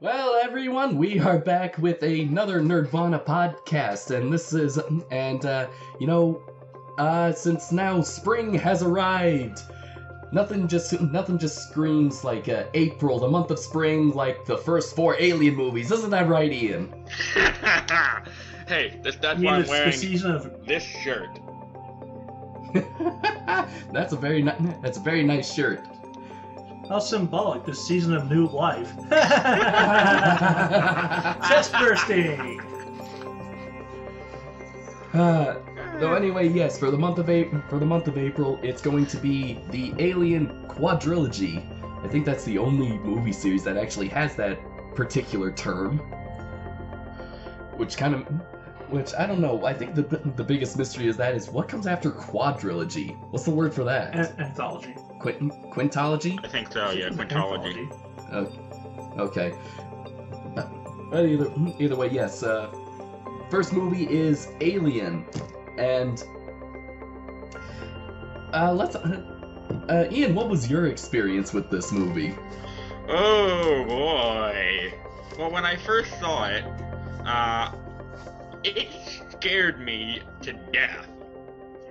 Well, everyone, we are back with another Nerdvana podcast, and since now spring has arrived, nothing just screams like April, the month of spring, like the first 4 Alien movies. Isn't that right, Ian? Hey, that's why I'm wearing this shirt. That's a very nice shirt. How symbolic, this season of new life. Chest bursting! So anyway, yes, for the month of April, it's going to be the Alien Quadrilogy. I think that's the only movie series that actually has that particular term. Which I don't know. I think the biggest mystery is what comes after quadrilogy? What's the word for that? Anthology. Quintology? I think so, yeah, quintology. Okay. Either way, yes. First movie is Alien, and Ian, what was your experience with this movie? Oh boy. Well, when I first saw it, it scared me to death.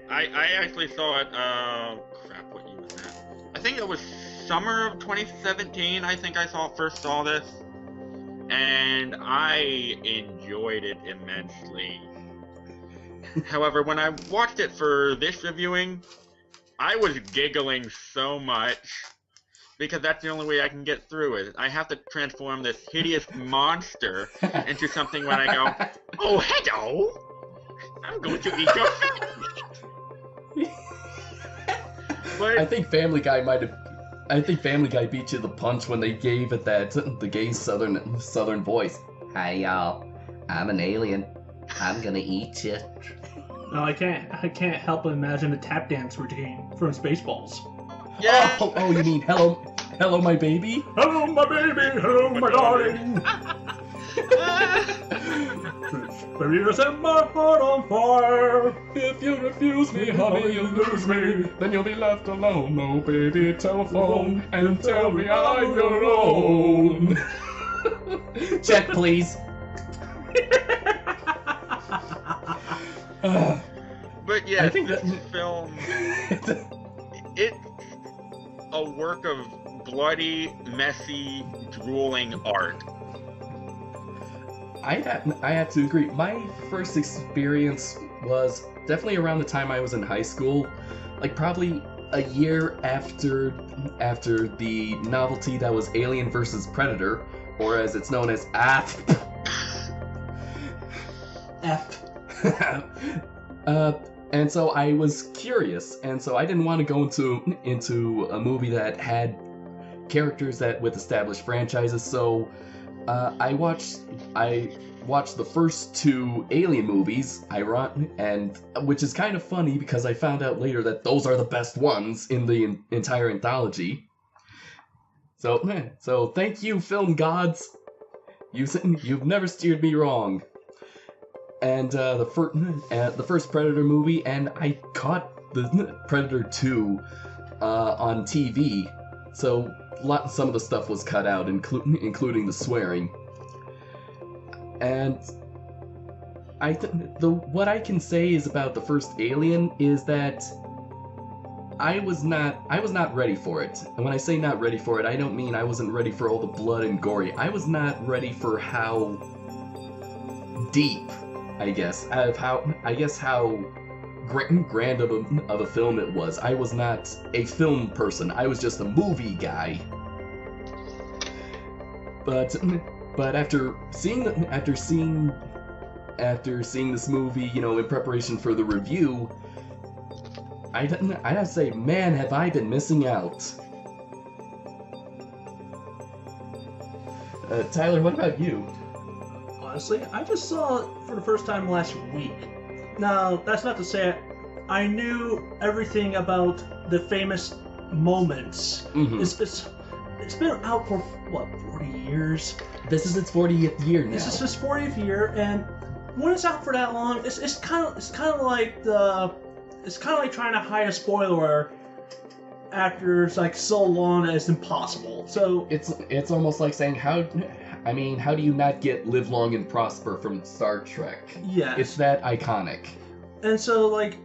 I actually saw it, crap, what year was that? I think it was summer of 2017, I think I first saw this. And I enjoyed it immensely. However, when I watched it for this reviewing, I was giggling so much. Because that's the only way I can get through it. I have to transform this hideous monster into something when I go, oh, hello! I'm going to eat your family. I think Family Guy beat you to the punch when they gave it the gay southern voice. Hi y'all, I'm an alien. I'm gonna eat you. No, I can't help but imagine the tap dance routine from Spaceballs. Yeah. Oh, you mean hello, my baby? Hello, my baby. Hello, my darling. Baby, you set my heart on fire. If you refuse me, honey, you'll lose me. Then you'll be left alone. No, baby, telephone and tell me I'm your own. Check, please. But yeah, I think this film, it's a work of bloody, messy, drooling art. I had to agree. My first experience was definitely around the time I was in high school, like probably a year after the novelty that was Alien vs. Predator, or as it's known as AF. And so I was curious, and so I didn't want to go into a movie that had characters with established franchises. So I watched the first 2 Alien movies, and which is kind of funny because I found out later that those are the best ones in the entire anthology. So thank you, film gods. You've never steered me wrong. And the first Predator movie, and I caught the Predator 2 on TV, so some of the stuff was cut out, including the swearing. And what I can say is about the first Alien is that I was not ready for it. And when I say not ready for it, I don't mean I wasn't ready for all the blood and gory. I was not ready for how deep, how grand of a film it was. I was not a film person. I was just a movie guy. But after seeing this movie, in preparation for the review, I'd have to say, man, have I been missing out. Tyler, what about you? Honestly, I just saw it for the first time last week. Now, that's not to say I knew everything about the famous moments. Mm-hmm. It's been out for, 40 years? This is its 40th year now. This is its 40th year, and when it's out for that long, it's kind of like trying to hide a spoiler after like so long that it's impossible. So it's almost like saying how I mean, how do you not get Live Long and Prosper from Star Trek? Yes. It's that iconic. And so, like,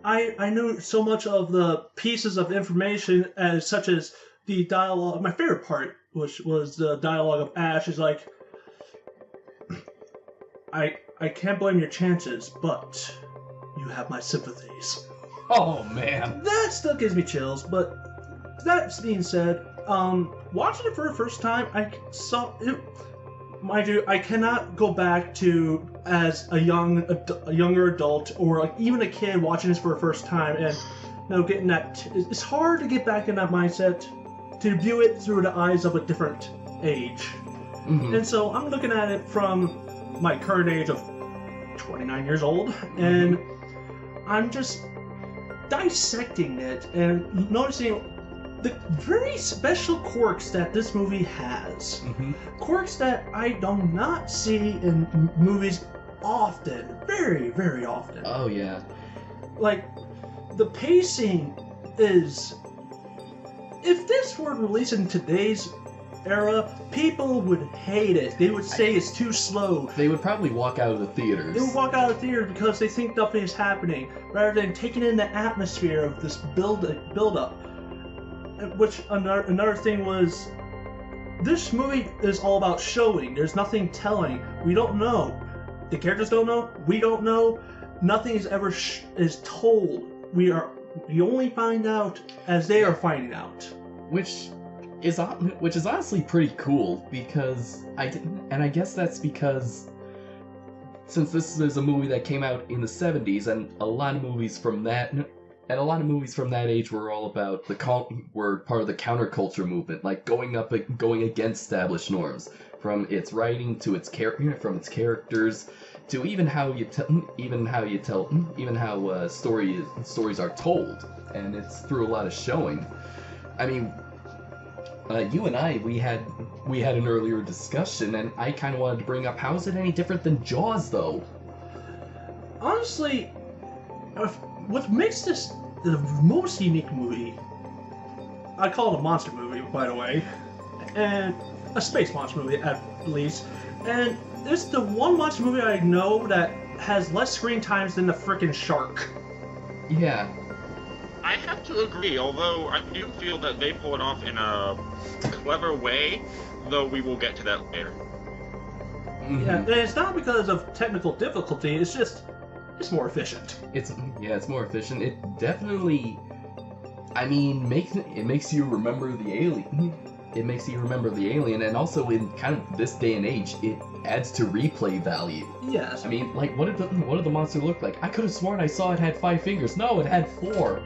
I knew so much of the pieces of information, as such as the dialogue. My favorite part, which was the dialogue of Ash, is like, I can't blame your chances, but you have my sympathies. Oh, man. That still gives me chills, but that being said, watching it for the first time, I saw it. Mind you, I cannot go back to as a younger adult or like even a kid watching this for the first time and getting that. It's hard to get back in that mindset to view it through the eyes of a different age. Mm-hmm. And so I'm looking at it from my current age of 29 years old, and I'm just dissecting it and noticing the very special quirks that this movie has. Mm-hmm. Quirks that I do not see in movies often. Very, very often. Oh, yeah. Like, the pacing is... If this were released in today's era, people would hate it. They would say it's too slow. They would probably walk out of the theaters. They would walk out of the theater because they think nothing is happening, rather than taking in the atmosphere of this build-up. Which another thing was, this movie is all about showing. There's nothing telling. We don't know. The characters don't know. We don't know. Nothing is ever is told. We only find out as they are finding out. Which is honestly pretty cool, because I guess that's because since this is a movie that came out in the 70s, and a lot of movies from that age were all about were part of the counterculture movement, like going against established norms, from its writing to its characters to even how stories are told, and it's through a lot of showing. I mean, you and I, we had an earlier discussion, and I kind of wanted to bring up, how is it any different than Jaws, though? Honestly, what makes this the most unique movie, I call it a monster movie, by the way, and a space monster movie at least, and it's the one monster movie I know that has less screen times than the frickin' shark. Yeah. I have to agree, although I do feel that they pull it off in a clever way, though we will get to that later. Mm-hmm. Yeah, and it's not because of technical difficulty, it's just, it's more efficient. It's more efficient. It definitely, I mean, it makes you remember the alien. It makes you remember the alien, and also in kind of this day and age, it adds to replay value. Yes. I mean, like, what did the monster look like? I could have sworn I saw it had 5 fingers. No, it had 4.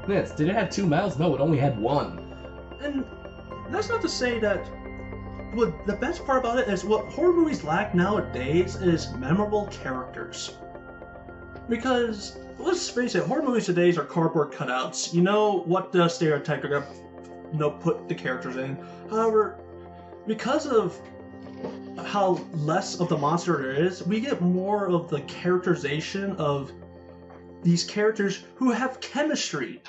Yes. Did it have 2 mouths? No, it only had 1. And that's not to say that the best part about it is what horror movies lack nowadays is memorable characters. Because, let's face it, horror movies today are cardboard cutouts. You know what the stereotype they're gonna put the characters in. However, because of how less of the monster there is, we get more of the characterization of these characters who have chemistry.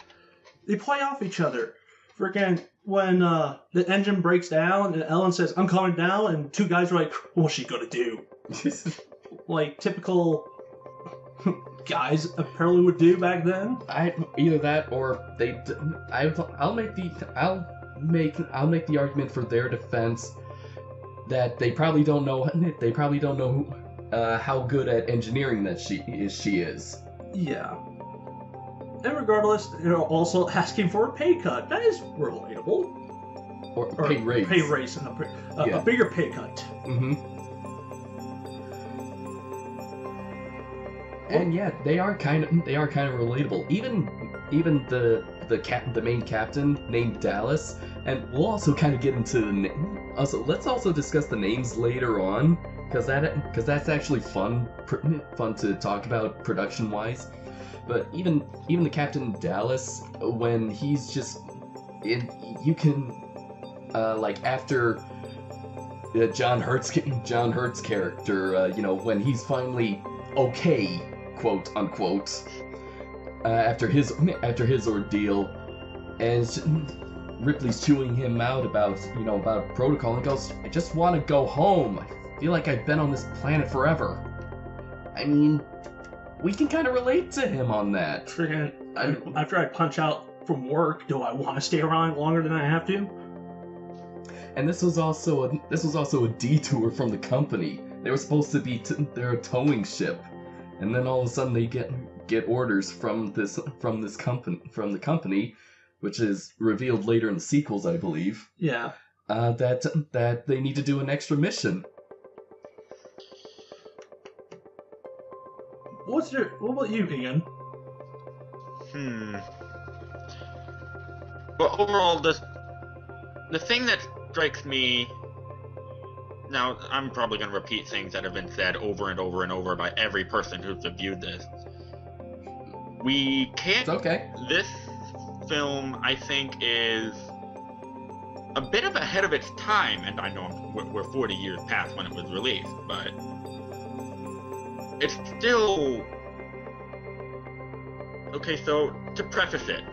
They play off each other. Freaking when the engine breaks down and Ellen says, "I'm coming down," and 2 guys are like, "What's she gonna do?" Like typical guys apparently would do back then. Either that, or I'll make the argument for their defense that they probably don't know how good at engineering that she is. Yeah. And regardless, they're also asking for a pay cut. That is relatable. Or pay raise. Pay raise, and a bigger pay cut. Mm-hmm. And yeah, they are kind of relatable. Even the main captain named Dallas, and we'll also kind of get into let's also discuss the names later on, because that's actually fun to talk about production wise. But even the Captain Dallas, when he's just you can like after John Hurt's character, when he's finally okay, quote unquote, after his ordeal, and Ripley's chewing him out about protocol, and goes, I just want to go home. I feel like I've been on this planet forever. I mean, we can kind of relate to him on that. Freaking, after I punch out from work, do I want to stay around longer than I have to? And this was also a detour from the company. They were supposed to be they're a towing ship, and then all of a sudden they get orders from the company, which is revealed later in the sequels, I believe. Yeah. That they need to do an extra mission. What about you, Ian? Well, overall, the thing that strikes me. Now, I'm probably going to repeat things that have been said over and over and over by every person who's reviewed this. We can't... It's okay. This film, I think, is a bit of ahead of its time, and I know we're 40 years past when it was released, but it's still... Okay, so, to preface it,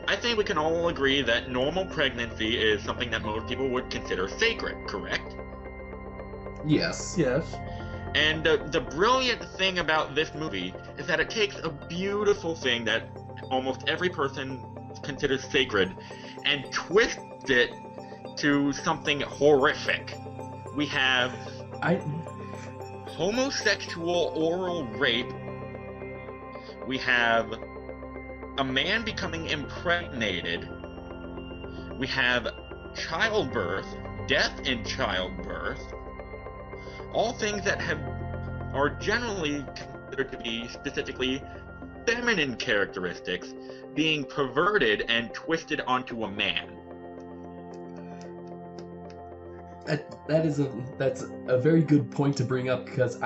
I think we can all agree that normal pregnancy is something that most people would consider sacred, correct? Yes. Yes. And the brilliant thing about this movie is that it takes a beautiful thing that almost every person considers sacred and twists it to something horrific. We have homosexual oral rape. We have a man becoming impregnated. We have childbirth, death in childbirth. All things that are generally considered to be specifically feminine characteristics being perverted and twisted onto a man. That's a very good point to bring up because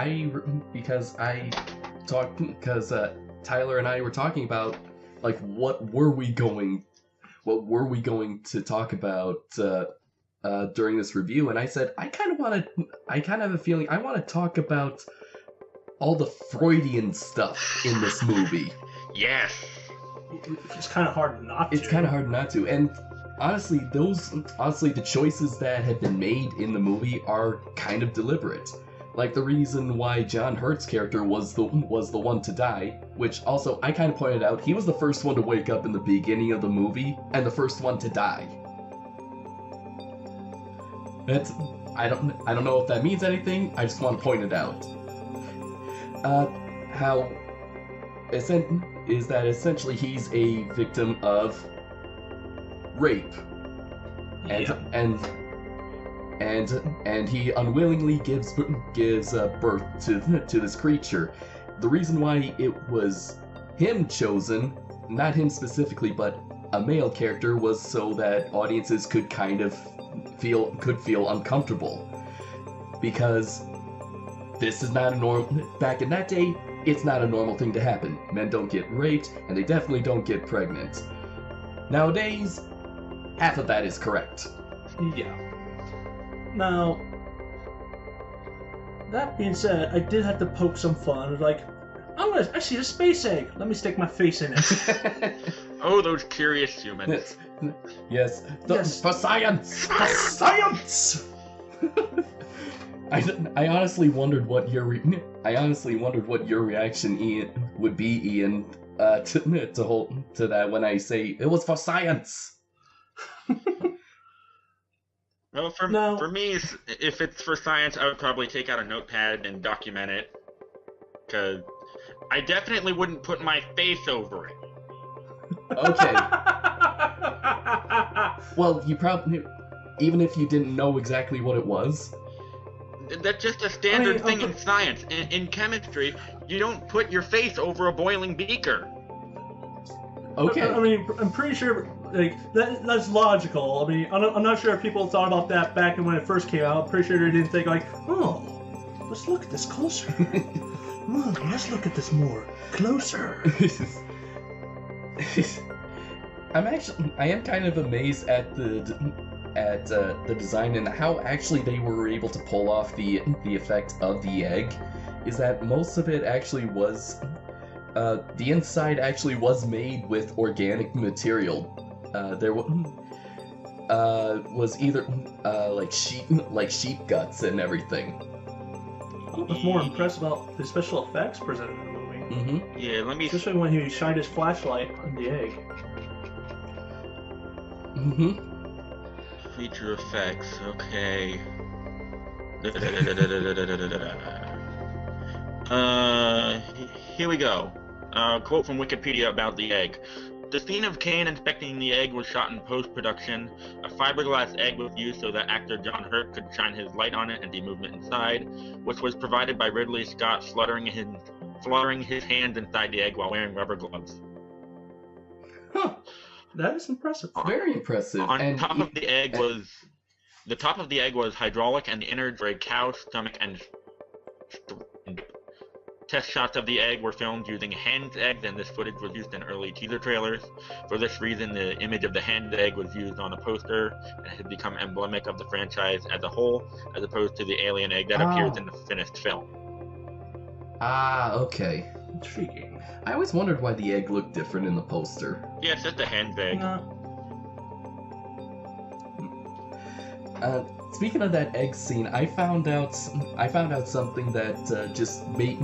Tyler and I were talking about like what were we going to talk about during this review, and I said I kind of have a feeling I want to talk about all the Freudian stuff in this movie. Yes. It's kind of hard not to. It's kind of hard not to, and honestly, the choices that have been made in the movie are kind of deliberate. Like the reason why John Hurt's character was the one to die, which also I kind of pointed out, he was the first one to wake up in the beginning of the movie and the first one to die. I don't know if that means anything. I just want to point it out. How is that essentially he's a victim of rape, and he unwillingly gives birth to this creature. The reason why it was him chosen, not him specifically, but a male character, was so that audiences could kind of feel uncomfortable, because this is not a normal. Back in that day, it's not a normal thing to happen. Men don't get raped, and they definitely don't get pregnant. Nowadays, half of that is correct. Yeah. Now, that being said, I did have to poke some fun. Like, I see a space egg. Let me stick my face in it. Oh, those curious humans. Yes. Yes. For science! For science! I honestly wondered what your reaction, Ian, would be, Ian, to that when I say it was for science. Well, for me, if it's for science, I would probably take out a notepad and document it, because I definitely wouldn't put my face over it. Okay. Well, you probably, even if you didn't know exactly what it was. That's just a standard thing in science. In chemistry, you don't put your face over a boiling beaker. Okay. I mean, I'm pretty sure that's logical. I mean, I'm not sure if people thought about that back when it first came out. I'm pretty sure they didn't think like, oh, let's look at this closer. Let's look at this more closer. I am kind of amazed at the design and how actually they were able to pull off the effect of the egg. Is that most of it actually was the inside actually was made with organic material. was either like sheep guts and everything. I was more impressed about the special effects presented in the movie. Mm-hmm. Yeah, let me. Especially when he shined his flashlight on the egg. Mm-hmm. Feature effects, okay. Here we go. Quote from Wikipedia about the egg. The scene of Kane inspecting the egg was shot in post-production. A fiberglass egg was used so that actor John Hurt could shine his light on it and the movement inside, which was provided by Ridley Scott fluttering his hands inside the egg while wearing rubber gloves. Huh. That is impressive. Very impressive. The top of the egg was hydraulic, and the innards were a cow's stomach and test shots of the egg were filmed using hen's eggs, and this footage was used in early teaser trailers. For this reason, the image of the hen's egg was used on a poster and has become emblematic of the franchise as a whole, as opposed to the alien egg that appears in the finished film. Ah, okay. Intriguing. I always wondered why the egg looked different in the poster. Yeah, it's just a hen's egg. Speaking of that egg scene, I found out something that just made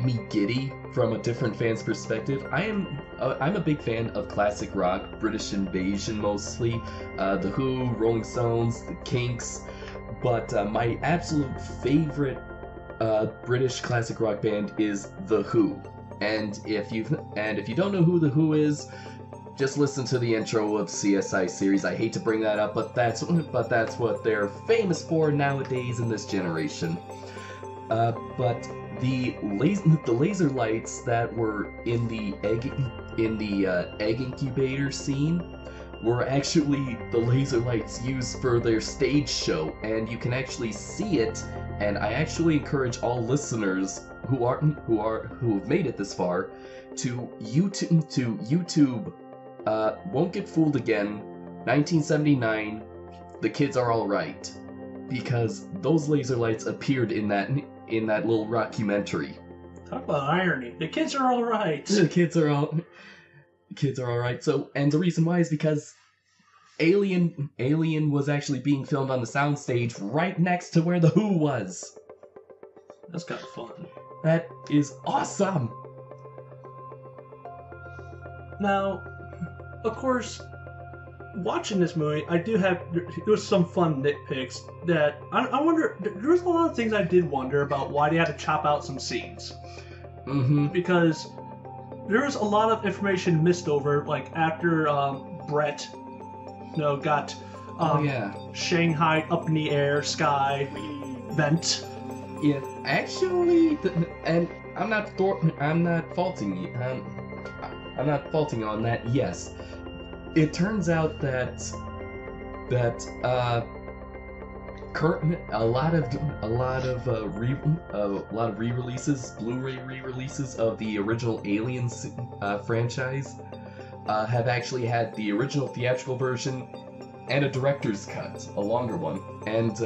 me giddy from a different fan's perspective. I'm a big fan of classic rock, British Invasion mostly, The Who, Rolling Stones, The Kinks, but my absolute favorite British classic rock band is The Who. And if you don't know who The Who is, just listen to the intro of CSI series. I hate to bring that up, but that's what they're famous for nowadays in this generation. But the laser lights that were in the egg incubator scene were actually the laser lights used for their stage show, and you can actually see it. And I actually encourage all listeners who have made it this far to YouTube. Won't Get Fooled Again, 1979, The Kids Are Alright, because those laser lights appeared in that little rockumentary. Talk about irony. The kids are alright. The kids are alright. So, and the reason why is because Alien was actually being filmed on the soundstage right next to where The Who was. That's kind of fun. That is awesome. Now, of course, watching this movie, there was some fun nitpicks that I wonder. There was a lot of things I did wonder about why they had to chop out some scenes. Mm-hmm. Because there was a lot of information missed over, like after Brett, got Shanghai up in the air, sky, vent. Yeah, actually, and I'm not faulting you. I'm not faulting on that. Yes, it turns out that a lot of re-releases, Blu-ray re-releases of the original Aliens franchise have actually had the original theatrical version and a director's cut, a longer one. And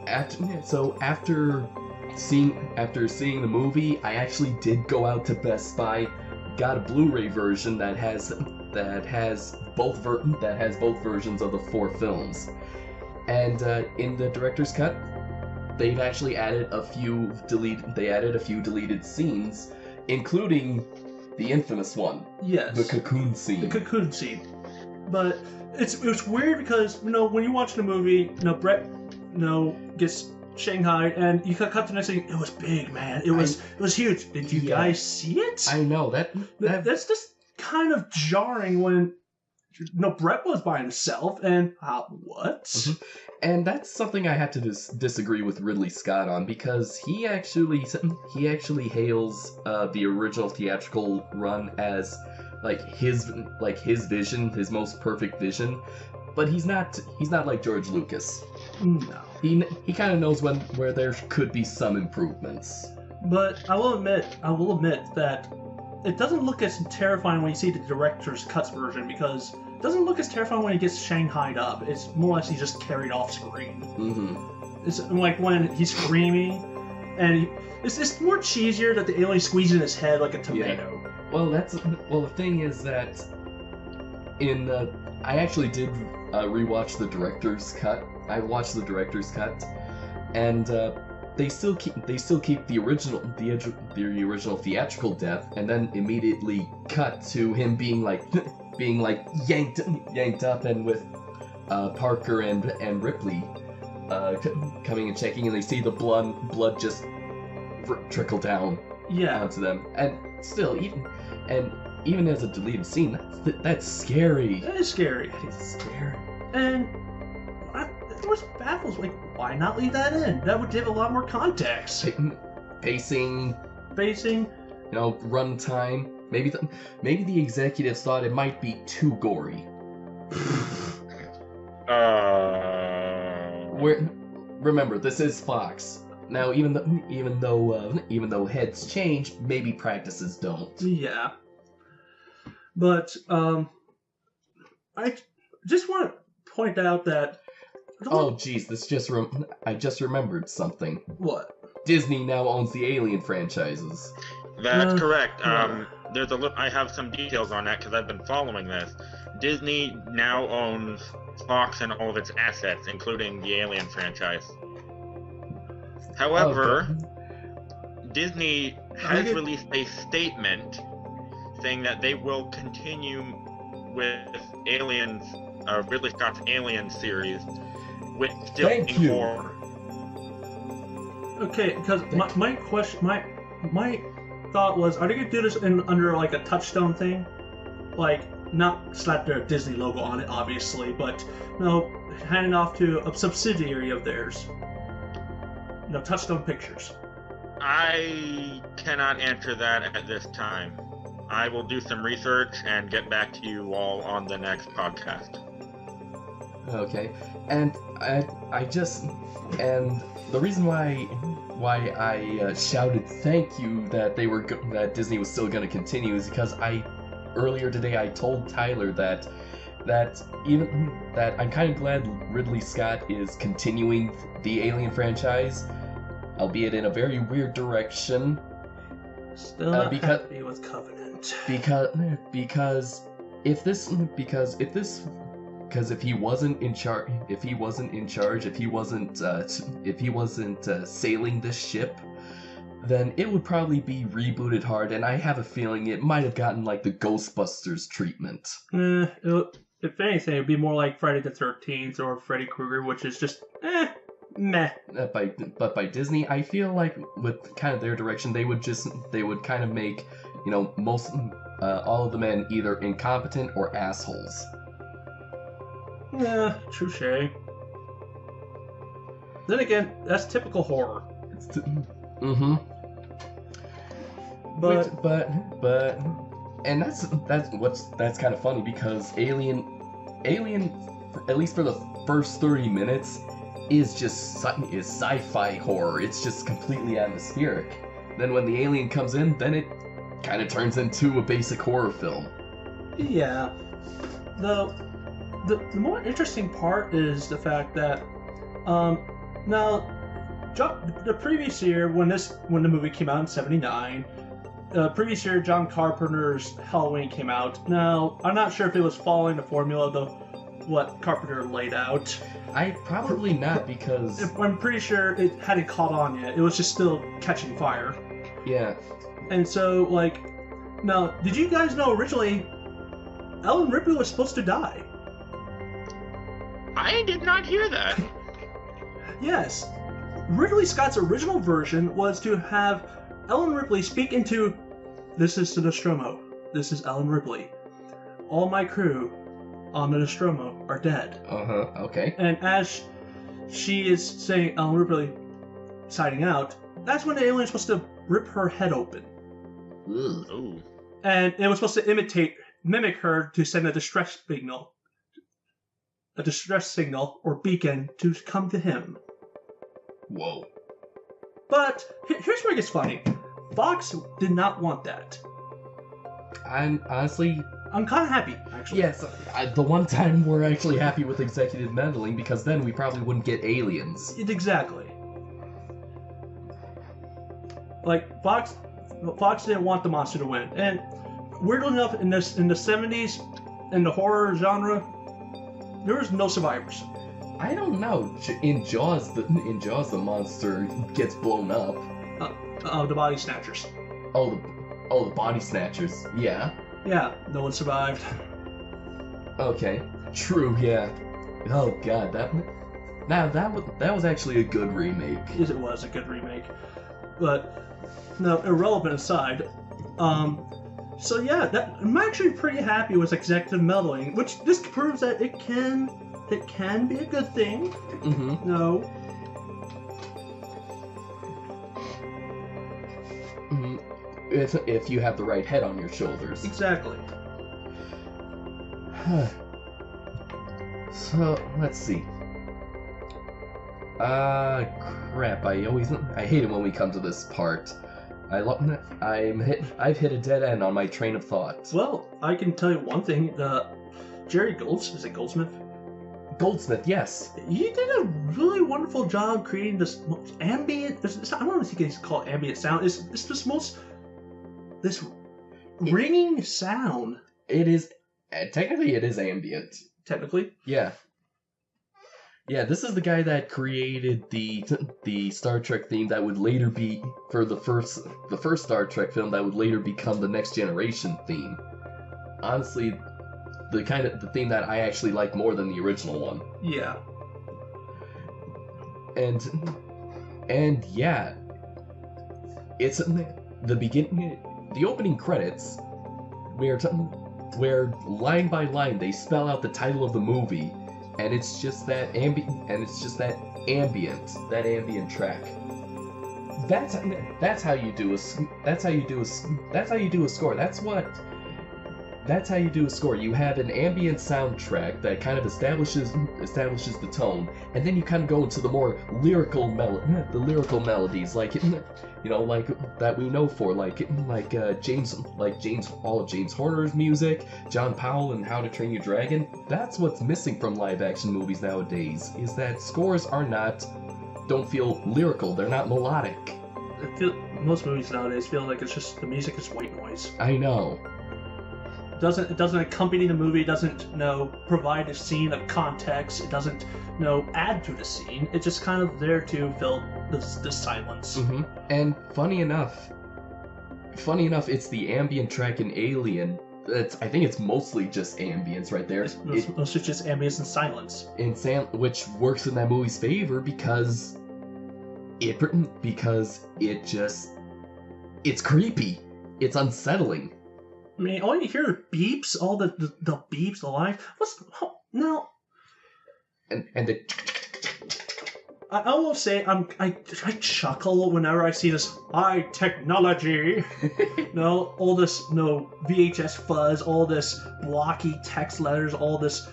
after seeing the movie, I actually did go out to Best Buy, got a Blu-ray version that has both versions of the 4 films. And in the director's cut, they've actually added a few deleted scenes, including the infamous one. Yes. The cocoon scene. The cocoon scene. But it's weird because, when you watch the movie, Brett, gets Shanghai, and you cut to the next thing. It was big, man. It was huge. Did you guys see it? I know that's just kind of jarring when Brett was by himself, and what? Mm-hmm. And that's something I had to disagree with Ridley Scott on, because he actually hails the original theatrical run as his vision, his most perfect vision, but he's not like George Lucas. No. He kind of knows where there could be some improvements. But I will admit that it doesn't look as terrifying when you see the director's cuts version, because it doesn't look as terrifying when he gets shanghaied up. It's more like he's just carried off screen. Mm-hmm. It's like when he's screaming, and it's more cheesier that the alien squeezes in his head like a tomato. Yeah. Well, the thing is that I actually did rewatch the director's cut. I watched the director's cut, and they still keep the original theatrical death, and then immediately cut to him being like yanked up, and with Parker and Ripley coming and checking, and they see the blood just trickle down onto them, and still even as a deleted scene, that's scary. That is scary. It's scary. And I was baffled, like, why not leave that in? That would give a lot more context. Pacing, run time. Maybe the executives thought it might be too gory. Remember, this is Fox. Now, even though heads change, maybe practices don't. Yeah. But I just want to point out that. Oh, geez, I just remembered something. What? Disney now owns the Alien franchises. That's correct. I have some details on that because I've been following this. Disney now owns Fox and all of its assets, including the Alien franchise. However, Disney has released a statement saying that they will continue with Aliens, Ridley Scott's Alien series, with still in horror. Okay, because my question, my thought was, are they gonna do this under like a Touchstone thing, like not slap their Disney logo on it, obviously, but hand it off to a subsidiary of theirs. Touchstone Pictures. I cannot answer that at this time. I will do some research and get back to you all on the next podcast. Okay, and the reason why I shouted thank you that that Disney was still going to continue is because earlier today I told Tyler that I'm kind of glad Ridley Scott is continuing the Alien franchise, albeit in a very weird direction. Still not happy with Covenant. Because if he wasn't in charge, if he wasn't sailing this ship, then it would probably be rebooted hard, and I have a feeling it might have gotten like the Ghostbusters treatment. If anything, it'd be more like Friday the 13th or Freddy Krueger, which is just meh. But by Disney, I feel like with kind of their direction, they would kind of make most all of the men either incompetent or assholes. Yeah, touche. Then again, that's typical horror. But and that's kind of funny because Alien, at least for the first 30 minutes, is sci-fi horror. It's just completely atmospheric. Then when the alien comes in, then it kind of turns into a basic horror film. Yeah. The more interesting part is the fact that now the previous year when the movie came out in '79, previous year John Carpenter's Halloween came out. Now I'm not sure if it was following the formula of what Carpenter laid out. Probably not, because I'm pretty sure it hadn't caught on yet. It was just still catching fire. Yeah. And so now did you guys know originally Ellen Ripley was supposed to die? I did not hear that. Yes. Ridley Scott's original version was to have Ellen Ripley speak into, "This is the Nostromo. This is Ellen Ripley. All my crew on the Nostromo are dead." Okay. And as she is saying Ellen Ripley siding out, that's when the alien is supposed to rip her head open. Ooh. And it was supposed to mimic her to send a distress signal or beacon to come to him. Whoa. But here's where it gets funny. Fox did not want that. I'm kind of happy, actually. Yes, the one time we're actually happy with executive meddling, because then we probably wouldn't get aliens. Exactly. Fox didn't want the monster to win. And weirdly enough, in the 70s, in the horror genre, there is no survivors. I don't know. In Jaws, the monster gets blown up. The body snatchers. The body snatchers. Yeah. Yeah, no one survived. Okay. True. Yeah. Oh God, that was actually a good remake. It was a good remake, but no, irrelevant aside. So yeah, I'm actually pretty happy with executive meddling, which this proves that it can be a good thing. Mm-hmm. No. Mm-hmm. If you have the right head on your shoulders. Exactly. So let's see. Crap! I hate it when we come to this part. I've hit a dead end on my train of thought. Well, I can tell you one thing. Jerry Goldsmith? Goldsmith, yes. He did a really wonderful job creating this ambient. I don't know if you can call it ambient sound. It's this ringing sound. It is technically it is ambient. Technically, yeah. Yeah, this is the guy that created the Star Trek theme that would later be for the first Star Trek film that would later become the Next Generation theme. Honestly, the theme that I actually like more than the original one. Yeah. And yeah, it's the beginning, the opening credits, where line by line they spell out the title of the movie. And it's just that ambient track. That's how you do a score. That's how you do a score. You have an ambient soundtrack that kind of establishes the tone, and then you kind of go into the more lyrical melodies, like that we know for, all of James Horner's music, John Powell and How to Train Your Dragon. That's what's missing from live action movies nowadays, is that scores don't feel lyrical. They're not melodic. Most movies nowadays feel like it's just the music is white noise. I know. It doesn't accompany the movie. It doesn't provide a scene of context. It doesn't add to the scene. It's just kind of there to fill the silence. Mm-hmm. And funny enough, it's the ambient track in Alien. I think it's mostly just ambience right there. It's mostly just ambience and silence. Which works in that movie's favor because it's creepy. It's unsettling. I mean, all you hear are beeps, all the beeps, the line. Now? And the. I will say I chuckle whenever I see this high technology. All this VHS fuzz, all this blocky text letters, all this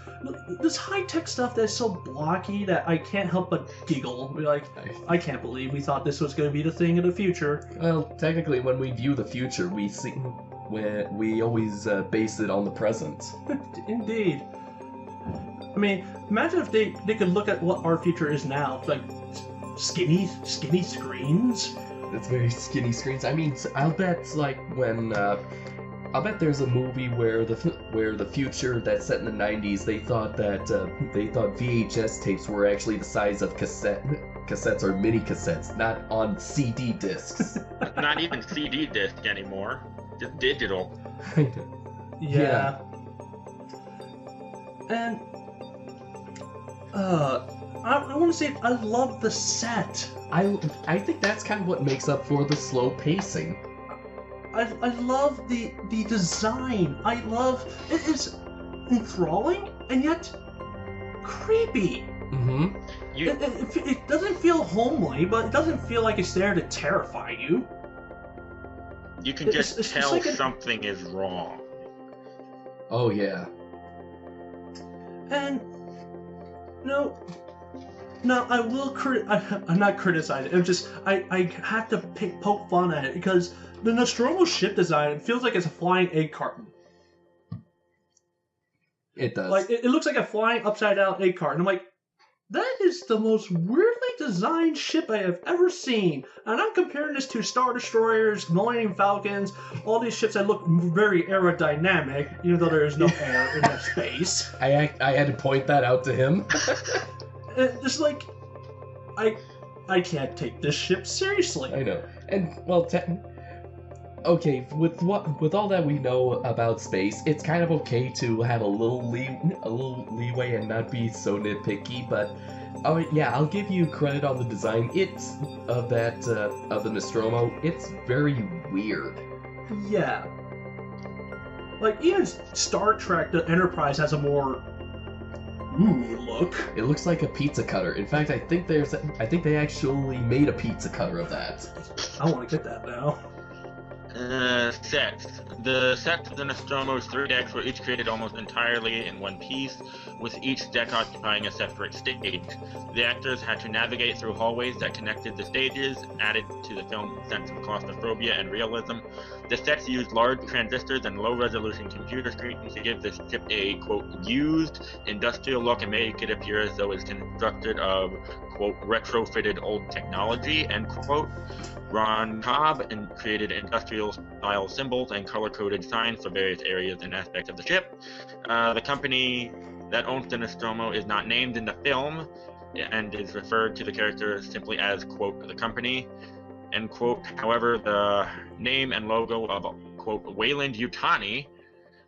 high tech stuff that's so blocky that I can't help but giggle. Be like, I can't believe we thought this was going to be the thing in the future. Well, technically, when we view the future, we always base it on the present. Indeed. I mean, imagine if they could look at what our future is now, like skinny screens. It's very skinny screens. I mean, I'll bet there's a movie where the future that's set in the 90s, they thought VHS tapes were actually the size of cassettes or mini cassettes, not on CD discs. Not even CD disc anymore. Just digital. Yeah. And I want to say I love the set. I think that's kind of what makes up for the slow pacing. I love the design. I love it is enthralling and yet creepy. Mm-hmm. It doesn't feel homely, but it doesn't feel like it's there to terrify you. You can just tell like something is wrong. Oh yeah. And no, I will I'm not criticizing it. I have to poke fun at it because the Nostromo ship design feels like it's a flying egg carton. It does. Like it looks like a flying upside down egg carton. I'm like, that is the most weirdly designed ship I have ever seen. And I'm comparing this to Star Destroyers, Millennium Falcons, all these ships that look very aerodynamic, even though there is no air in that space. I had to point that out to him. Just like, I can't take this ship seriously. I know. And, well, okay, with all that we know about space, it's kind of okay to have a little leeway and not be so nitpicky, but oh yeah, I'll give you credit on the design. It's of the Nostromo. It's very weird. Yeah. Like, even Star Trek, the Enterprise has a more look. It looks like a pizza cutter. In fact, I think they actually made a pizza cutter of that. I want to get that now. Sets. The sets of the Nostromo's 3 decks were each created almost entirely in one piece, with each deck occupying a separate stage. The actors had to navigate through hallways that connected the stages, added to the film's sense of claustrophobia and realism. The sets used large transistors and low-resolution computer screens to give the ship a, quote, used industrial look and make it appear as though it's constructed of, quote, retrofitted old technology, end quote. Ron Cobb created industrial-style symbols and color-coded signs for various areas and aspects of the ship. The company that owns the Nostromo is not named in the film and is referred to the character simply as, quote, the company, end quote. However, the name and logo of, quote, Wayland Yutani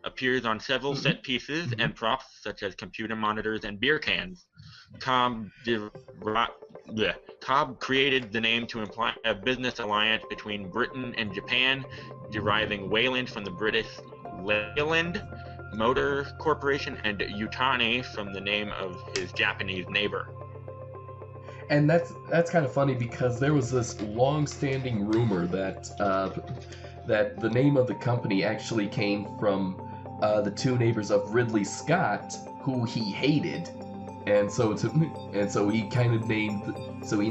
appears on several set pieces and props such as computer monitors and beer cans. Cobb created the name to imply a business alliance between Britain and Japan, deriving Wayland from the British Leyland Motor Corporation and Yutani from the name of his Japanese neighbor. And that's kind of funny because there was this long-standing rumor that that the name of the company actually came from the 2 neighbors of Ridley Scott, who he hated. And so he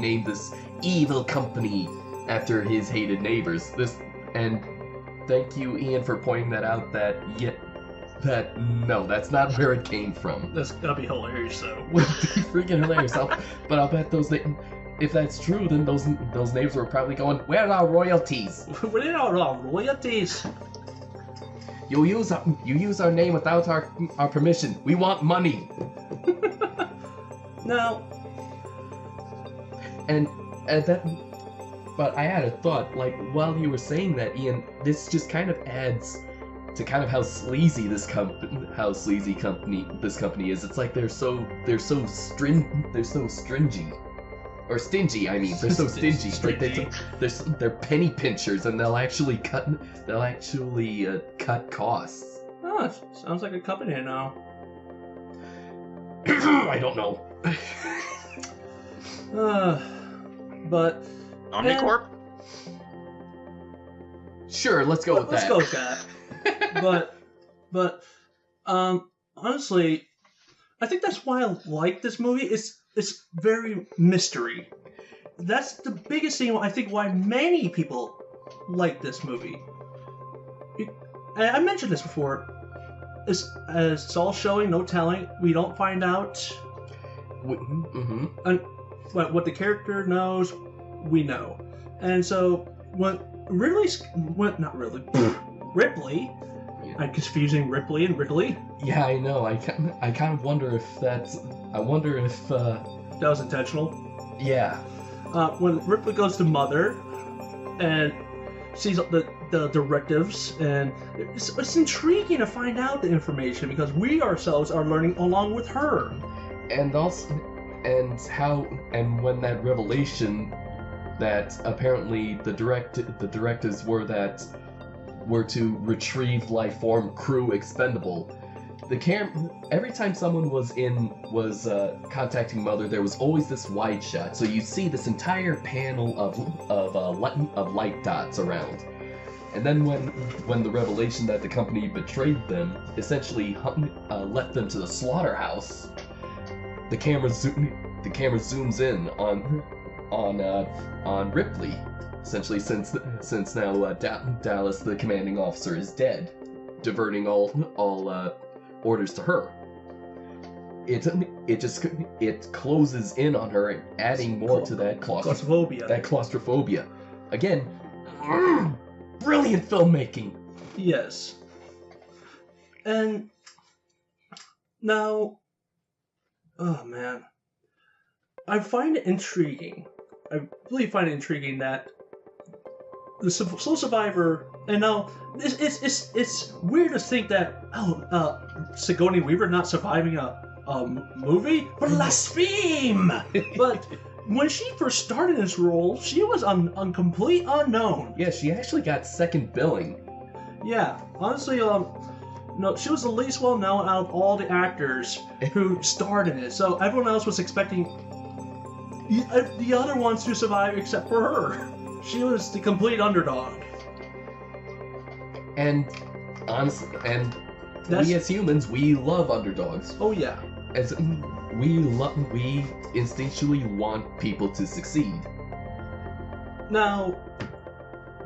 named this evil company after his hated neighbors. And thank you, Ian, for pointing that out. No, that's not where it came from. That's gonna be hilarious, though. Would be freaking hilarious. But I'll bet if that's true, then those neighbors were probably going, "Where are our royalties? Where are our royalties? You use our name without our permission. We want money." No. And that, but I had a thought, like, while you were saying that, Ian, this just kind of adds to kind of how sleazy this company is. It's like they're so stringy. Or stingy, I mean. They're so stingy. Like they're penny pinchers, and they'll actually cut costs. Oh, sounds like a company I know. I don't know. But Omnicorp? Sure, let's go with that. Let's go with that. but honestly, I think that's why I like this movie. It's very mystery. That's the biggest thing I think why many people like this movie. I mentioned this before. It's all showing, no telling. We don't find out. And what the character knows, we know. And so when Ripley. I'm confusing Ripley and Ridley. Yeah, I know. I kind of wonder if that was intentional. Yeah. When Ripley goes to Mother and sees the directives, and it's intriguing to find out the information because we ourselves are learning along with her. And when that revelation that apparently the directives were to retrieve life form crew expendable. Every time someone was contacting Mother, there was always this wide shot, so you see this entire panel of light dots around. And then when the revelation that the company betrayed them essentially led them to the slaughterhouse, the camera zooms in on Ripley. Essentially, since now Dallas, the commanding officer, is dead, diverting all orders to her. it closes in on her, adding more to that claustrophobia. That claustrophobia. Again, brilliant filmmaking. Yes. And now, oh man, I find it intriguing. I really find it intriguing that the Soul Survivor, and now it's weird to think that Sigourney Weaver not surviving a movie, blaspheme. But when she first started this role, she was on complete unknown. Yeah, she actually got second billing. Yeah, honestly, no, she was the least well known out of all the actors who starred in it. So everyone else was expecting the other ones to survive except for her. She was the complete underdog. And honestly, we as humans, we love underdogs. Oh yeah. As we instinctually want people to succeed. Now,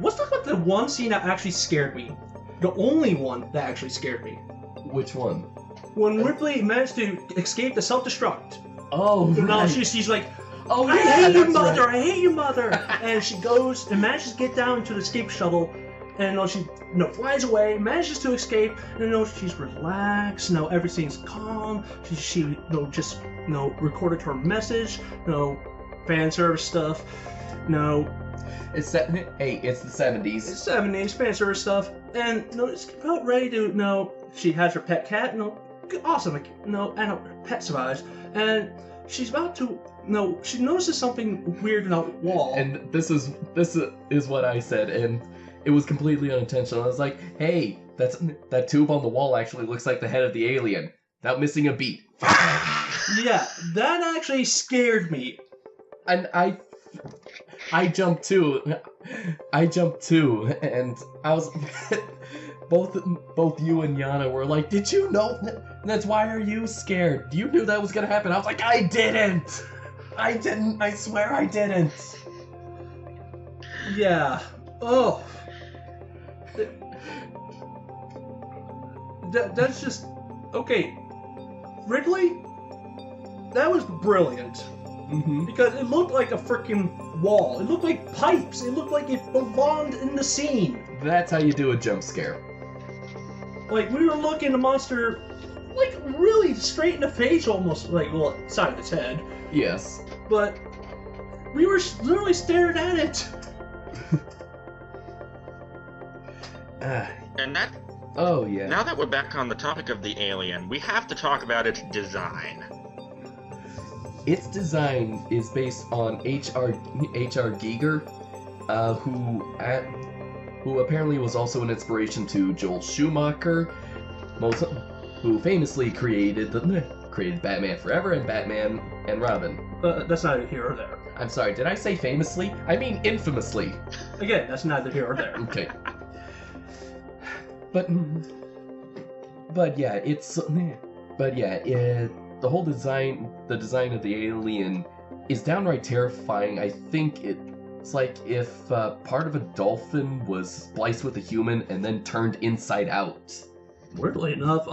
let's talk about the one scene that actually scared me. The only one that actually scared me. Which one? When Ripley managed to escape the self-destruct. Oh, right. Now she's like, oh, I yeah, hate you, that's mother! right. I hate you, mother! And she goes and manages to get down to the escape shuttle, and she flies away, manages to escape, and she's relaxed. Everything's calm. She just recorded her message. Fan service stuff. It's the 70s. It's 70s fan service stuff, and it's about ready to she has her pet cat. Awesome. And her pet survives, and she's about to. She notices something weird in the wall. And this is what I said, and it was completely unintentional. I was like, hey, that tube on the wall actually looks like the head of the alien, without missing a beat. Yeah, that actually scared me. And I jumped too, and I was both you and Yana were like, did you know? That's why are you scared? You knew that was gonna happen. I was like, I didn't. I swear I didn't. Yeah. Oh. That's just okay. Wrigley, that was brilliant. Mm-hmm. Because it looked like a freaking wall. It looked like pipes. It looked like it belonged in the scene. That's how you do a jump scare. Like, we were looking at the monster, like, really straight in the face almost. Like, well, side of its head. Yes. But we were literally staring at it. And that... Oh, yeah. Now that we're back on the topic of the alien, we have to talk about its design. Its design is based on H.R. Giger, who apparently was also an inspiration to Joel Schumacher, who famously created Batman Forever and Batman and Robin. That's neither here or there. I'm sorry, did I say famously? I mean infamously. Again, that's neither here or there. Okay. But yeah, the whole design, the design of the alien is downright terrifying. I think it's like if part of a dolphin was spliced with a human and then turned inside out. Weirdly enough,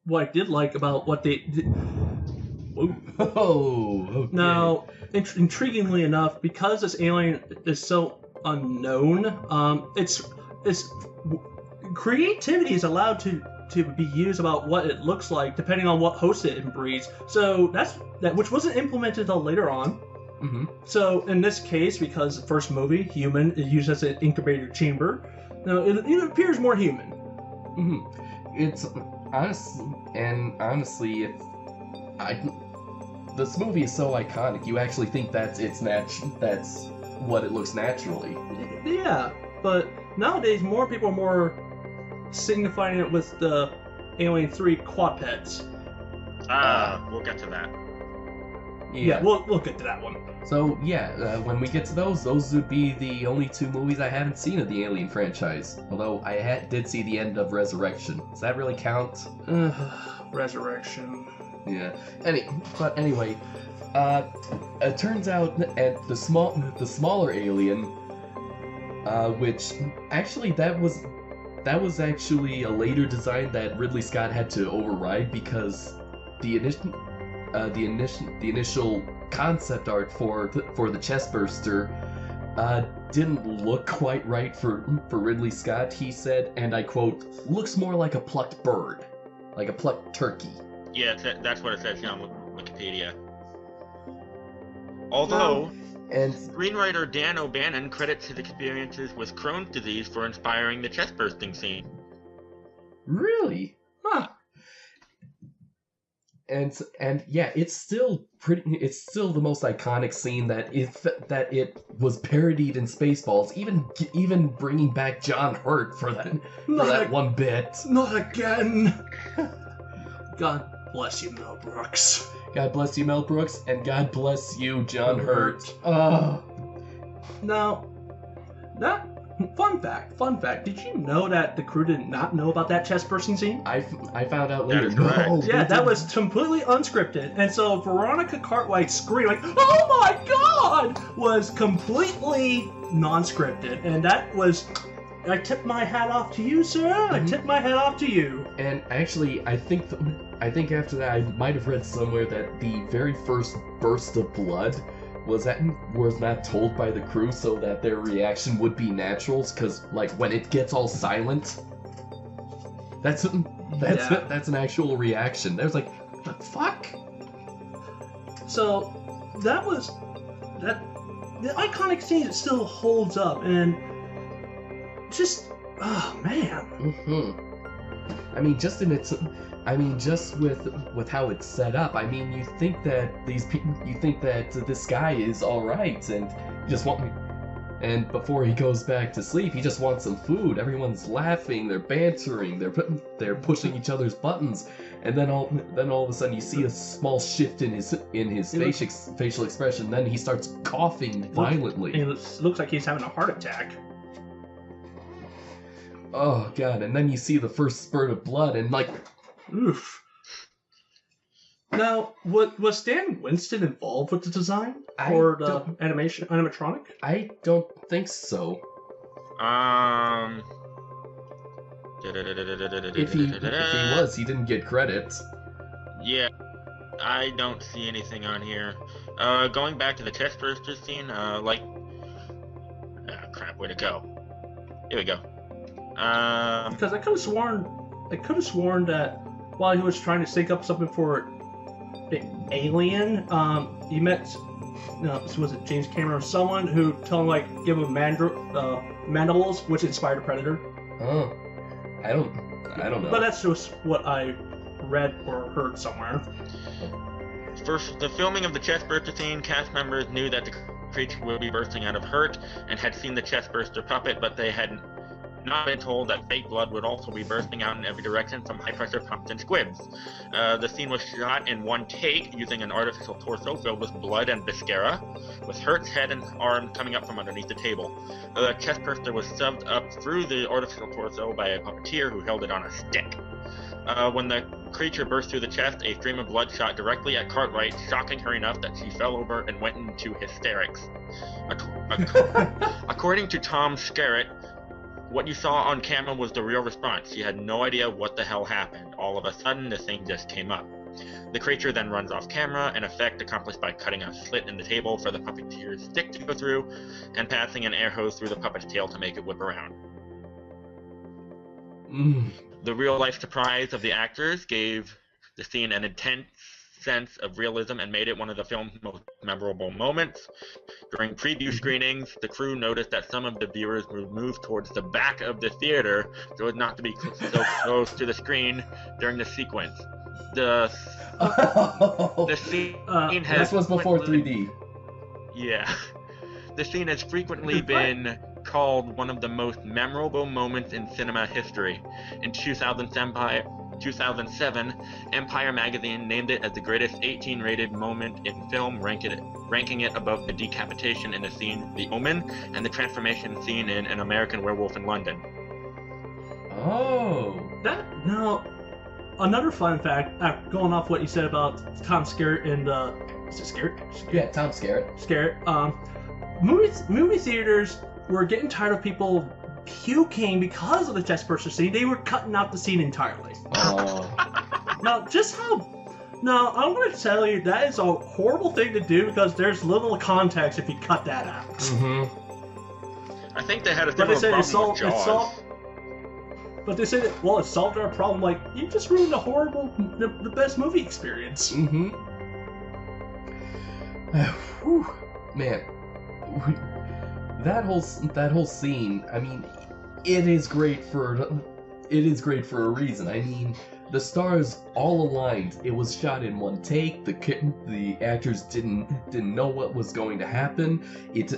what I did like about what they did... Oh, okay. Now, intriguingly enough, because this alien is so unknown, its creativity is allowed to be used about what it looks like depending on what host it breeds. So that which wasn't implemented until later on. Mm-hmm. So in this case, because the first movie, human, is used as an incubator chamber, it appears more human. Mm-hmm. It's honestly, this movie is so iconic. You actually think that's what it looks naturally. Yeah, but nowadays more people are more signifying it with the Alien 3 quadrupeds. We'll get to that. Yeah, we'll get to that one. So yeah, when we get to those would be the only two movies I haven't seen of the Alien franchise. Although I did see the end of Resurrection. Does that really count? Resurrection. Yeah. Anyway, it turns out at the smaller Alien, which actually that was actually a later design that Ridley Scott had to override because the initial concept art for the chestburster didn't look quite right for Ridley Scott. He said, and I quote, "looks more like a plucked bird, like a plucked turkey." Yeah, that's what it says here on Wikipedia. Although, and screenwriter Dan O'Bannon credits his experiences with Crohn's disease for inspiring the chest-bursting scene. Really? Huh. And yeah, it's still the most iconic scene that it was parodied in Spaceballs, even bringing back John Hurt for that one bit. Not again. God bless you, Mel Brooks. God bless you, Mel Brooks, and God bless you, John Hurt. Now, fun fact. Did you know that the crew did not know about that chest bursting scene? I found out later. That is correct. No, Yeah, that was completely unscripted, and so Veronica Cartwright's scream like, "Oh my God!" was completely non-scripted, and that was. I tip my hat off to you, sir. I tip my hat off to you. And actually, I think after that, I might have read somewhere that the very first burst of blood was not told by the crew so that their reaction would be natural, because like when it gets all silent, that's an actual reaction. There's like, what the fuck? So that was that. The iconic scene still holds up, and just oh man. I mean, just with how it's set up. I mean, you think that this guy is all right, and you just want me. And before he goes back to sleep, he just wants some food. Everyone's laughing, they're bantering, they're pushing each other's buttons, and then all of a sudden you see a small shift in his facial expression. Then he starts coughing violently. It looks like he's having a heart attack. Oh God! And then you see the first spurt of blood, and like, oof. Now, was Stan Winston involved with the design or the animatronic? I don't think so. If he was, he didn't get credit. Yeah, I don't see anything on here. Going back to the chestburster scene, crap, where'd it go? Here we go. Because I could have sworn that while he was trying to sync up something for the Alien, he met, was it James Cameron or someone who told him like give him mandibles, which inspired Predator. Oh, I don't know. But that's just what I read or heard somewhere. For the filming of the chestburster scene, cast members knew that the creature would be bursting out of Hurt and had seen the chestburster puppet, but they had not been told that fake blood would also be bursting out in every direction from high-pressure pumps and squibs. The scene was shot in one take using an artificial torso filled with blood and viscera, with Hurt's head and arms coming up from underneath the table. The chestburster was shoved up through the artificial torso by a puppeteer who held it on a stick. When the creature burst through the chest, a stream of blood shot directly at Cartwright, shocking her enough that she fell over and went into hysterics. According to Tom Skerritt, what you saw on camera was the real response. She had no idea what the hell happened. All of a sudden, the thing just came up. The creature then runs off camera, an effect accomplished by cutting a slit in the table for the puppeteer's stick to go through, and passing an air hose through the puppet's tail to make it whip around. The real-life surprise of the actors gave the scene an intense sense of realism and made it one of the film's most memorable moments. During preview screenings, the crew noticed that some of the viewers would move towards the back of the theater so as not to be so close to the screen during the sequence. The scene has... This was before 3D. Yeah. The scene has frequently been called one of the most memorable moments in cinema history. In 2007, Empire magazine named it as the greatest 18-rated moment in film, ranking it above the decapitation in the scene The Omen and the transformation scene in An American Werewolf in London. Oh. Now, another fun fact, going off what you said about Tom Skerritt and is it Skerritt? Yeah, Tom Skerritt. Movie theaters were getting tired of people puking because of the chestburster scene. They were cutting out the scene entirely. Oh. Now, just how Now, I'm going to tell you, that is a horrible thing to do because there's little context if you cut that out. Mm-hmm. I think they had a But they similar said problem with Jaws. But they said, well, it solved our problem. Like, you just ruined the best movie experience. Mm-hmm. Whew. Man, that whole scene. I mean, it is great for a reason. I mean, the stars all aligned. It was shot in one take. The actors didn't know what was going to happen. It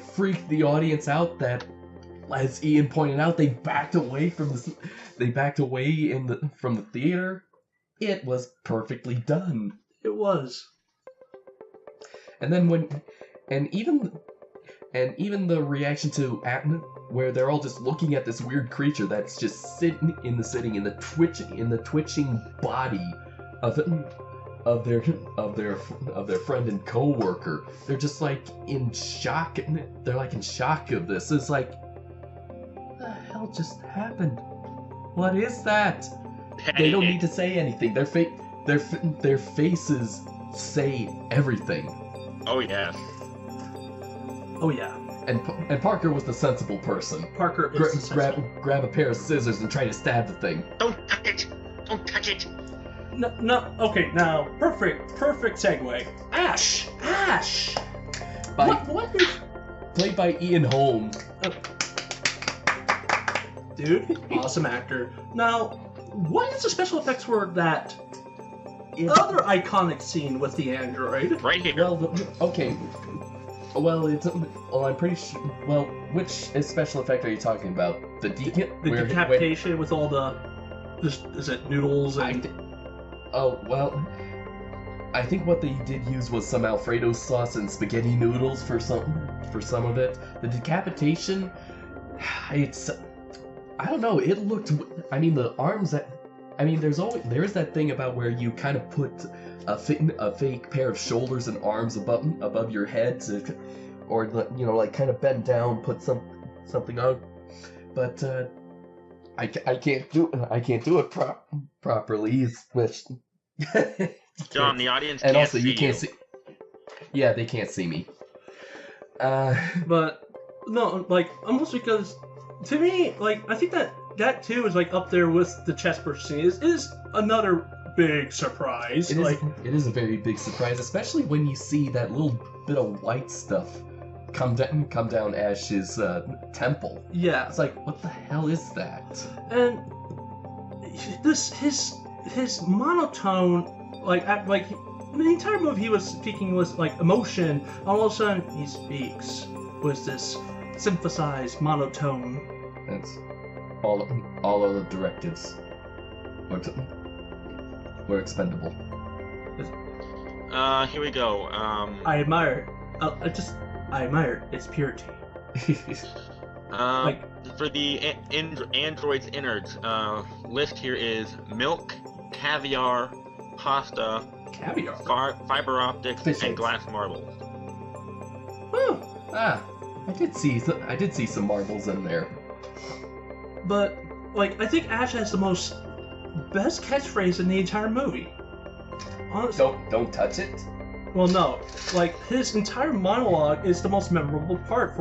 freaked the audience out that, as Ian pointed out, they backed away from the theater. It was perfectly done. It was. And then even the reaction to where they're all just looking at this weird creature that's just sitting in the twitching body of their friend and co-worker. They're just like in shock. They're like in shock of this. It's like, what the hell just happened? What is that? They don't need to say anything. Their faces say everything. Oh yes. Oh yeah. And Parker was the sensible person. Parker is grab a pair of scissors and try to stab the thing. Don't touch it! Don't touch it! No. Okay, now perfect segue. Ash. What is... Played by Ian Holm. Dude, awesome actor. Now, what is the special effects for that other iconic scene with the android? Right here. Well, okay. Well, I'm pretty sure. Well, which special effect are you talking about? The decapitation with all the. Is it noodles and? I think what they did use was some Alfredo sauce and spaghetti noodles for some of it. The decapitation, it's. I don't know. It looked. I mean, the arms that. I mean, there is that thing about where you kind of put a fake pair of shoulders and arms above your head or like kind of bend down, put something on. But I can't do it properly. Which John, the audience and can't also see you can't see. Yeah, they can't see me. But no, like almost because to me, like I think that too is like up there with the chessboard scene. It is another big surprise. It is a very big surprise, especially when you see that little bit of white stuff come down Ash's temple. Yeah, it's like, what the hell is that? And his monotone, like the entire movie he was speaking was like emotion. All of a sudden he speaks with this synthesized monotone. That's all of the directives were expendable. Here we go. I admire its purity. For the android's innards, list here is milk, caviar, pasta, fiber optics, and glass marbles. I did see some marbles in there. But like, I think Ash has the best catchphrase in the entire movie. Honestly. Don't touch it. Well, no. Like, his entire monologue is the most memorable part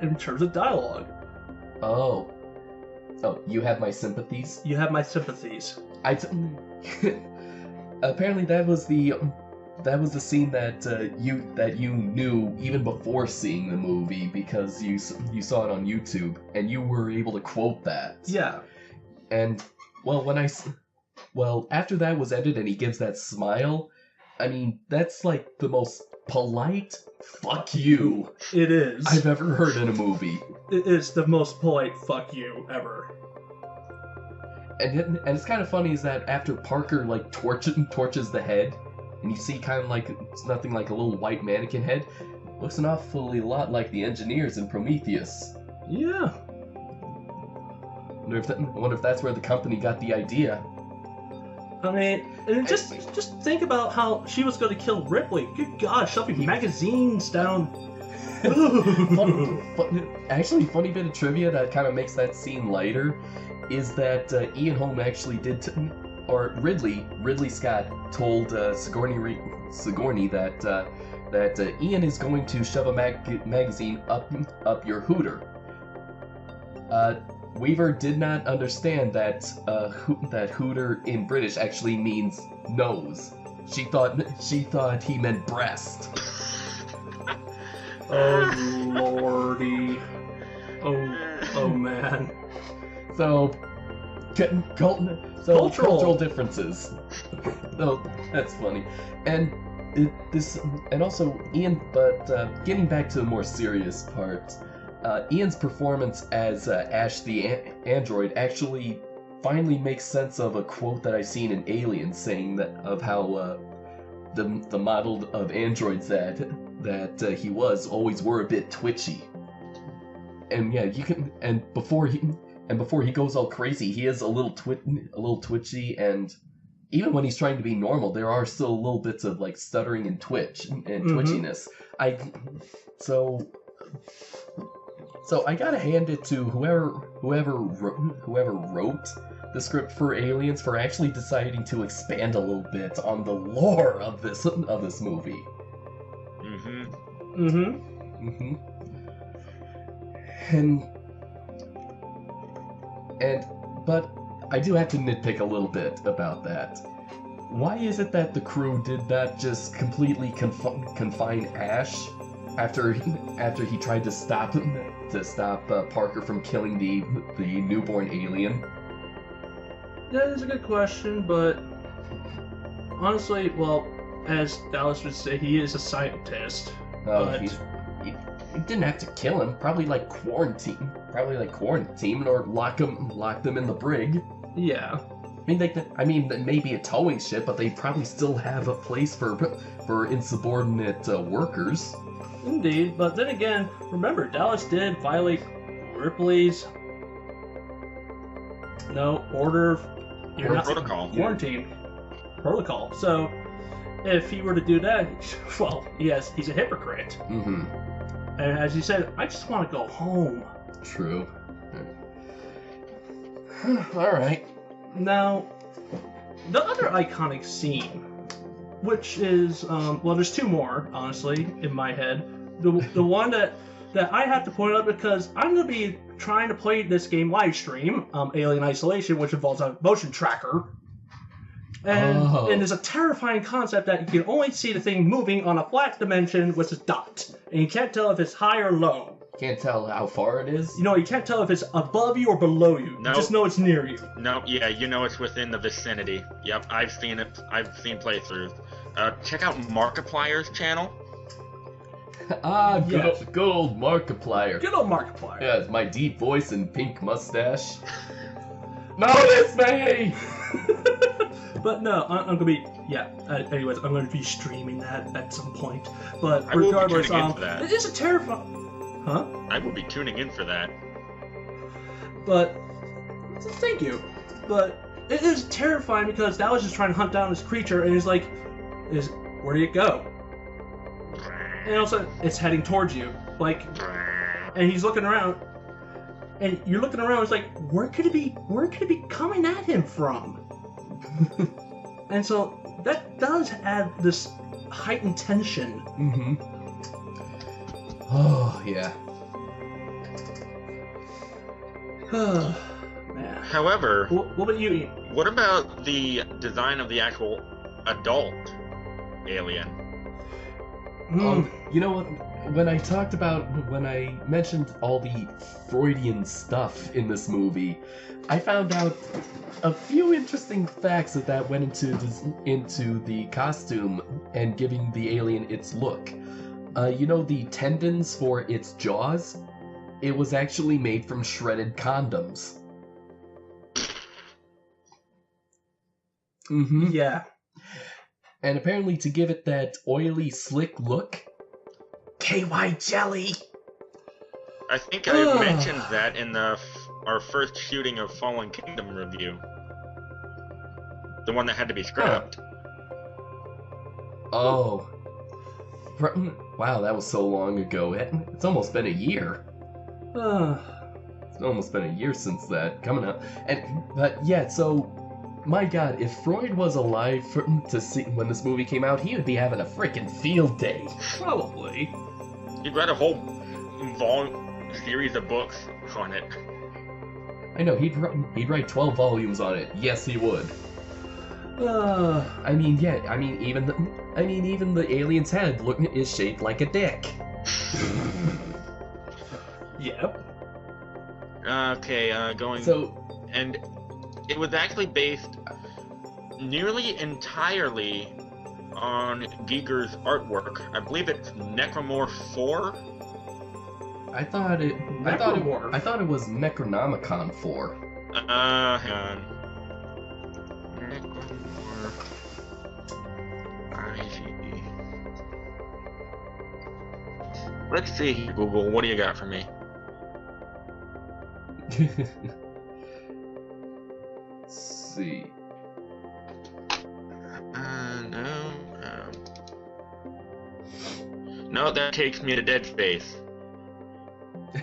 in terms of dialogue. Oh, you have my sympathies? You have my sympathies. Apparently that was the scene that you knew even before seeing the movie because you saw it on YouTube and you were able to quote that. Yeah. And after that was ended and he gives that smile, I mean, that's like the most polite fuck you it is I've ever heard in a movie. It is the most polite fuck you ever. And it's kind of funny is that after Parker like torches the head, and you see kind of like it's nothing like a little white mannequin head, looks an awfully lot like the engineers in Prometheus. Yeah. I wonder if that's where the company got the idea. I mean, and just think about how she was going to kill Ripley. Good God, shoving magazines down. Actually, funny bit of trivia that kind of makes that scene lighter is that Ian Holm actually did Ridley Scott told Sigourney that Ian is going to shove a magazine up your hooter. Weaver did not understand that that hooter in British actually means nose. She thought he meant breast. Oh lordy. Oh man. So cultural differences. Oh, that's funny. And also Ian. But getting back to the more serious part, Ian's performance as Ash the android actually finally makes sense of a quote that I've seen in Alien, saying that of how the model of androids that he was always were a bit twitchy. And yeah, you can. And before he goes all crazy, he is a little twitchy, and even when he's trying to be normal, there are still little bits of like stuttering and twitchiness. So I gotta hand it to whoever wrote the script for Aliens for actually deciding to expand a little bit on the lore of this movie. But I do have to nitpick a little bit about that. Why is it that the crew did not just completely confine Ash after he tried to stop Parker from killing the newborn alien? That is a good question, but honestly, well, as Dallas would say, he is a scientist. He didn't have to kill him. Probably like quarantine or lock them in the brig. Yeah. I mean, maybe a towing ship, but they probably still have a place for insubordinate workers. Indeed, but then again, remember, Dallas did violate Ripley's order. You're not protocol. Quarantine protocol. So, if he were to do that, well, yes, he's a hypocrite. Mm-hmm. And as you said, I just want to go home. True. All right. Now, the other iconic scene, which is, there's two more, honestly, in my head. The one that I have to point out because I'm going to be trying to play this game live stream, Alien Isolation, which involves a motion tracker. And there's a terrifying concept that you can only see the thing moving on a flat dimension with a dot. And you can't tell if it's high or low. Can't tell how far it is? You can't tell if it's above you or below you. Nope. You just know it's near you. No, yeah, it's within the vicinity. Yep, I've seen it. I've seen playthroughs. Check out Markiplier's channel. Yes. Good old Markiplier. Good old Markiplier. Yeah, it's my deep voice and pink mustache. Notice me! But no, I'm gonna be anyways, I'm gonna be streaming that at some point. But regardless, it is a terrifying. Huh? I will be tuning in for that. But thank you. But it is terrifying because Dallas is trying to hunt down this creature, and he's like, where do you go? And also, it's heading towards you, and he's looking around, and you're looking around. It's like, where could it be coming at him from? And so that does add this heightened tension. Mm-hmm. Oh yeah. Man. However, what about you, Ian? What about the design of the actual adult alien? You know what? When I mentioned all the Freudian stuff in this movie, I found out a few interesting facts that went into the costume and giving the alien its look. The tendons for its jaws? It was actually made from shredded condoms. Mm-hmm. Yeah. And apparently to give it that oily, slick look, KY jelly. I think I mentioned that in our first shooting of Fallen Kingdom review. The one that had to be scrapped. Oh. Wow, that was so long ago. It's almost been a year. It's almost been a year since that coming up. But yeah, so my God, if Freud was alive to see when this movie came out, he would be having a freaking field day. Probably. He'd read a whole series of books on it. I know, he'd write 12 volumes on it. Yes, he would. Even the alien's head is shaped like a dick. Yep. Okay, going... So... And it was actually based nearly entirely on Giger's artwork. I believe it's Necromorph 4? I thought it was Necronomicon 4. Hang on. Necromorph IGE. Let's see, Google, what do you got for me? Let's see. No, that takes me to Dead Space.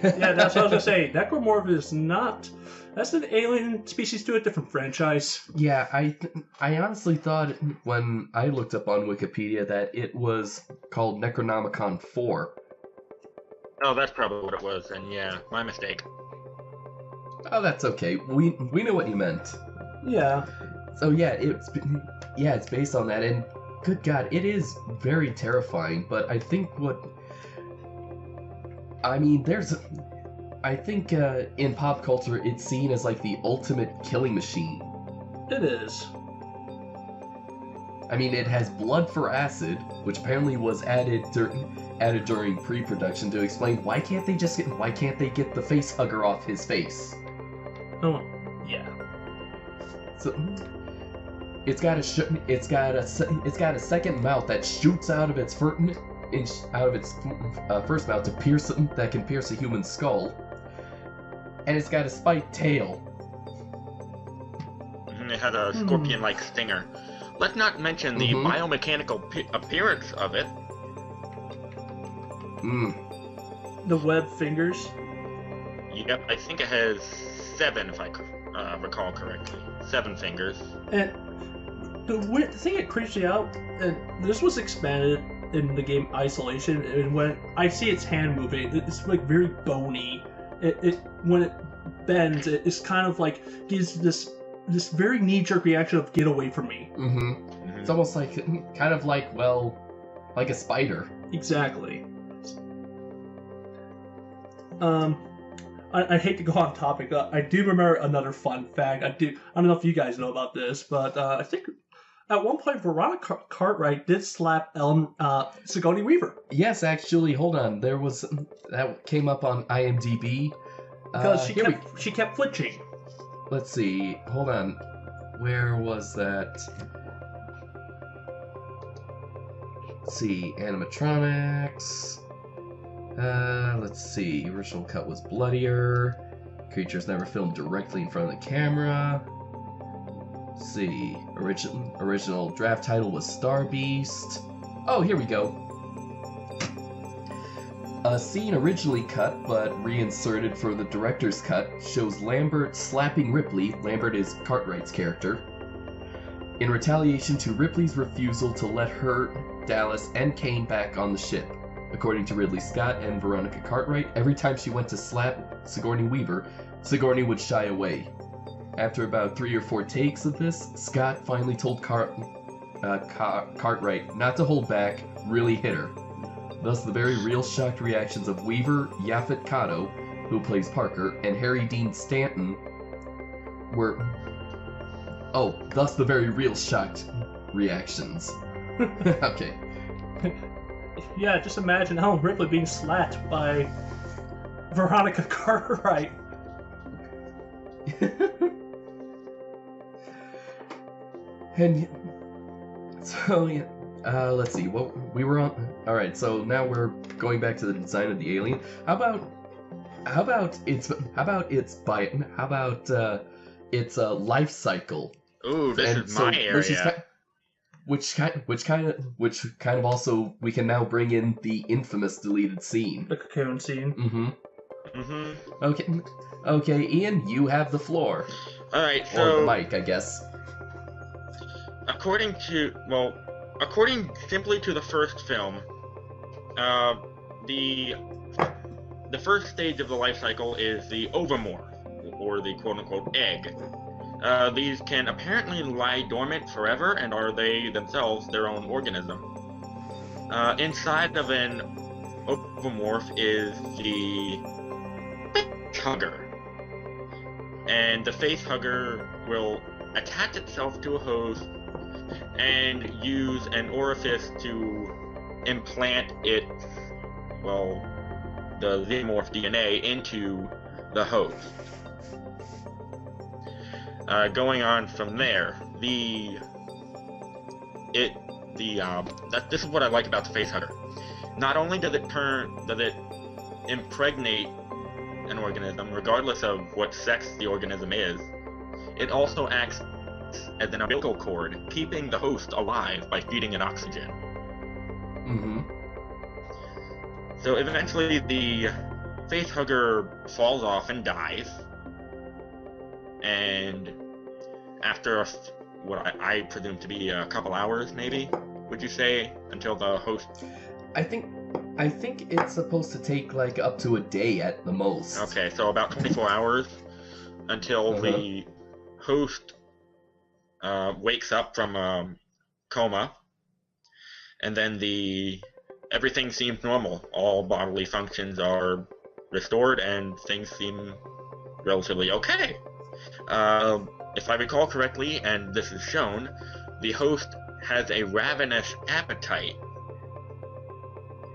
Yeah, that's what I was gonna say. Necromorph is not. That's an alien species to a different franchise. Yeah, I honestly thought when I looked up on Wikipedia that it was called Necronomicon 4. Oh, that's probably what it was, and yeah, my mistake. Oh, that's okay. We know what you meant. Yeah. So yeah, it's based on that, and good God, it is very terrifying. But I think in pop culture it's seen as like the ultimate killing machine. It is. I mean, it has blood for acid, which apparently was added during pre-production to explain why can't they get the face hugger off his face. Oh, yeah. So it's got a second mouth that shoots out of its first mouth that can pierce a human skull, and it's got a spiked tail. And it had a scorpion-like stinger. Let's not mention the biomechanical appearance of it. The web fingers. Yep, I think it has 7, if I recall correctly. 7 fingers. And the thing that creeps me out, and this was expanded in the game Isolation, and when I see its hand moving, it's like very bony. It when it bends, it's kind of like gives this very knee-jerk reaction of "get away from me." It's almost like kind of like like a spider. Exactly. I hate to go on topic. I do remember another fun fact. I don't know if you guys know about this, but I think at one point Veronica Cartwright did slap Sigourney Weaver. Yes, actually, hold on. There was that came up on IMDb because she kept flinching. Let's see. Hold on. Where was that? Let's see. Animatronics. Let's see. Original cut was bloodier. Creatures never filmed directly in front of the camera. Let's see. Original draft title was Star Beast. Oh, here we go. A scene originally cut but reinserted for the director's cut shows Lambert slapping Ripley. Lambert is Cartwright's character. In retaliation to Ripley's refusal to let her, Dallas, and Kane back on the ship. According to Ridley Scott and Veronica Cartwright, every time she went to slap Sigourney Weaver, Sigourney would shy away. After about 3 or 4 takes of this, Scott finally told Cartwright not to hold back, really hit her. Thus the very real shocked reactions of Weaver, Yaphet Kotto, who plays Parker, and Harry Dean Stanton were... Oh, thus the very real shocked reactions. Okay. Yeah, just imagine Ellen Ripley being slapped by Veronica Cartwright. And so, yeah, let's see. What we were on. All right, so now we're going back to the design of the alien. How about its life cycle? Ooh, this is my area. Which kind of also we can now bring in the infamous deleted scene. The cocoon scene. Okay, Ian, you have the floor. All right, so or the mic, I guess. according simply to the first film, the first stage of the life cycle is the ovomorph, or the quote-unquote egg. These can apparently lie dormant forever, and are they themselves their own organism. Inside of an ovomorph is the face hugger, and the face hugger will attach itself to a host and use an orifice to implant the xenomorph DNA into the host. Going on from there, this is what I like about the face hugger. Not only does it impregnate an organism, regardless of what sex the organism is, it also acts as an umbilical cord, keeping the host alive by feeding it oxygen. Mm-hmm. So eventually the face hugger falls off and dies, and after what I presume to be a couple hours, maybe, would you say, until the host... I think it's supposed to take like up to a day at the most. Okay, so about 24 hours until the host wakes up from a coma, and then everything seems normal. All bodily functions are restored, and things seem relatively okay. If I recall correctly, and this is shown, the host has a ravenous appetite,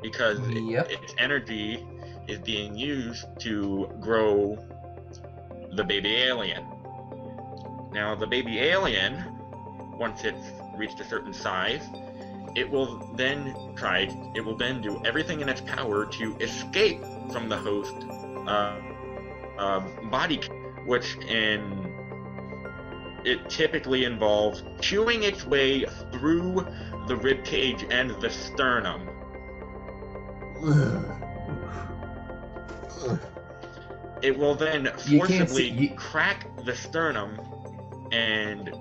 because its energy is being used to grow the baby alien. Now, the baby alien, once it's reached a certain size, it will then do everything in its power to escape from the host body, which it typically involves chewing its way through the rib cage and the sternum. It will then forcibly crack the sternum and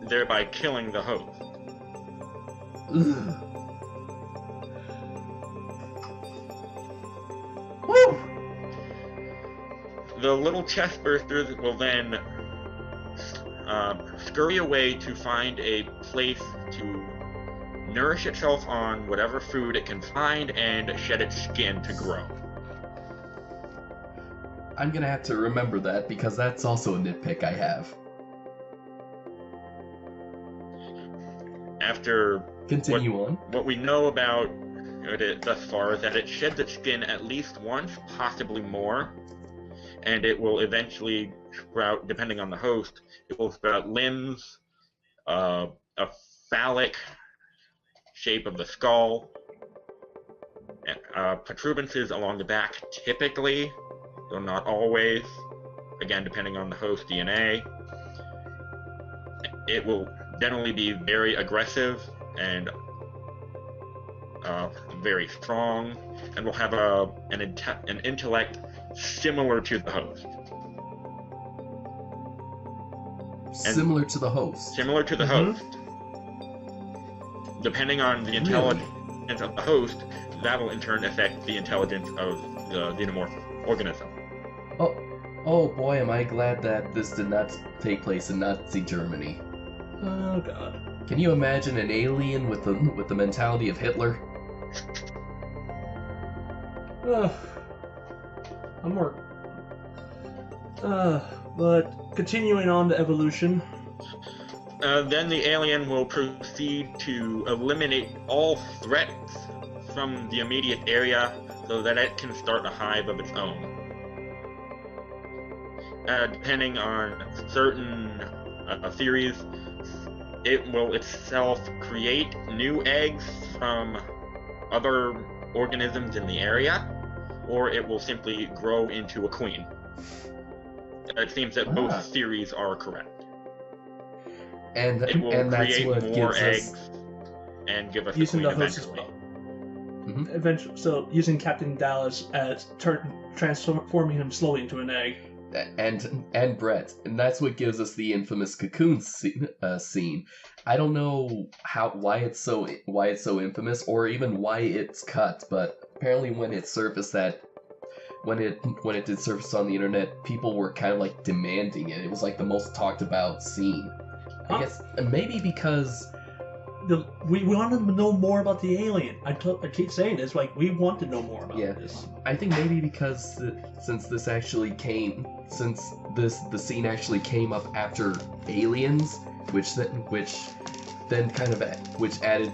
thereby killing the host. Woo! The little chest bursters will then scurry away to find a place to nourish itself on whatever food it can find and shed its skin to grow. I'm gonna have to remember that, because that's also a nitpick I have. After on. What we know about it thus far is that it sheds its skin at least once, possibly more, and it will eventually sprout, depending on the host, it will sprout limbs, a phallic shape of the skull, protuberances along the back typically, though not always, again depending on the host DNA. It will generally be very aggressive and very strong, and will have an intellect similar to the host. Similar to the host. Similar to the host. Depending on the intelligence of the host, that will in turn affect the intelligence of the xenomorph organism. Oh boy, am I glad that this did not take place in Nazi Germany. Oh god. Can you imagine an alien with the mentality of Hitler? But continuing on to evolution. Then the alien will proceed to eliminate all threats from the immediate area so that it can start a hive of its own. Depending on certain theories, it will itself create new eggs from other organisms in the area, or it will simply grow into a queen. It seems that both theories are correct. And it will that's create what more gives eggs us... and give us using a queen the host eventually. as well. Eventually, so using Captain Dallas as transforming him slowly into an egg. and Brett, and that's what gives us the infamous cocoon scene. I don't know why it's so infamous, or even why it's cut, but apparently when it surfaced when it did surface on the internet, people were kind of like demanding it. It was like the most talked about scene. I guess maybe because we wanted to know more about the alien. I keep saying this, like, we want to know more about this. I think maybe because since the scene actually came up after Aliens, which added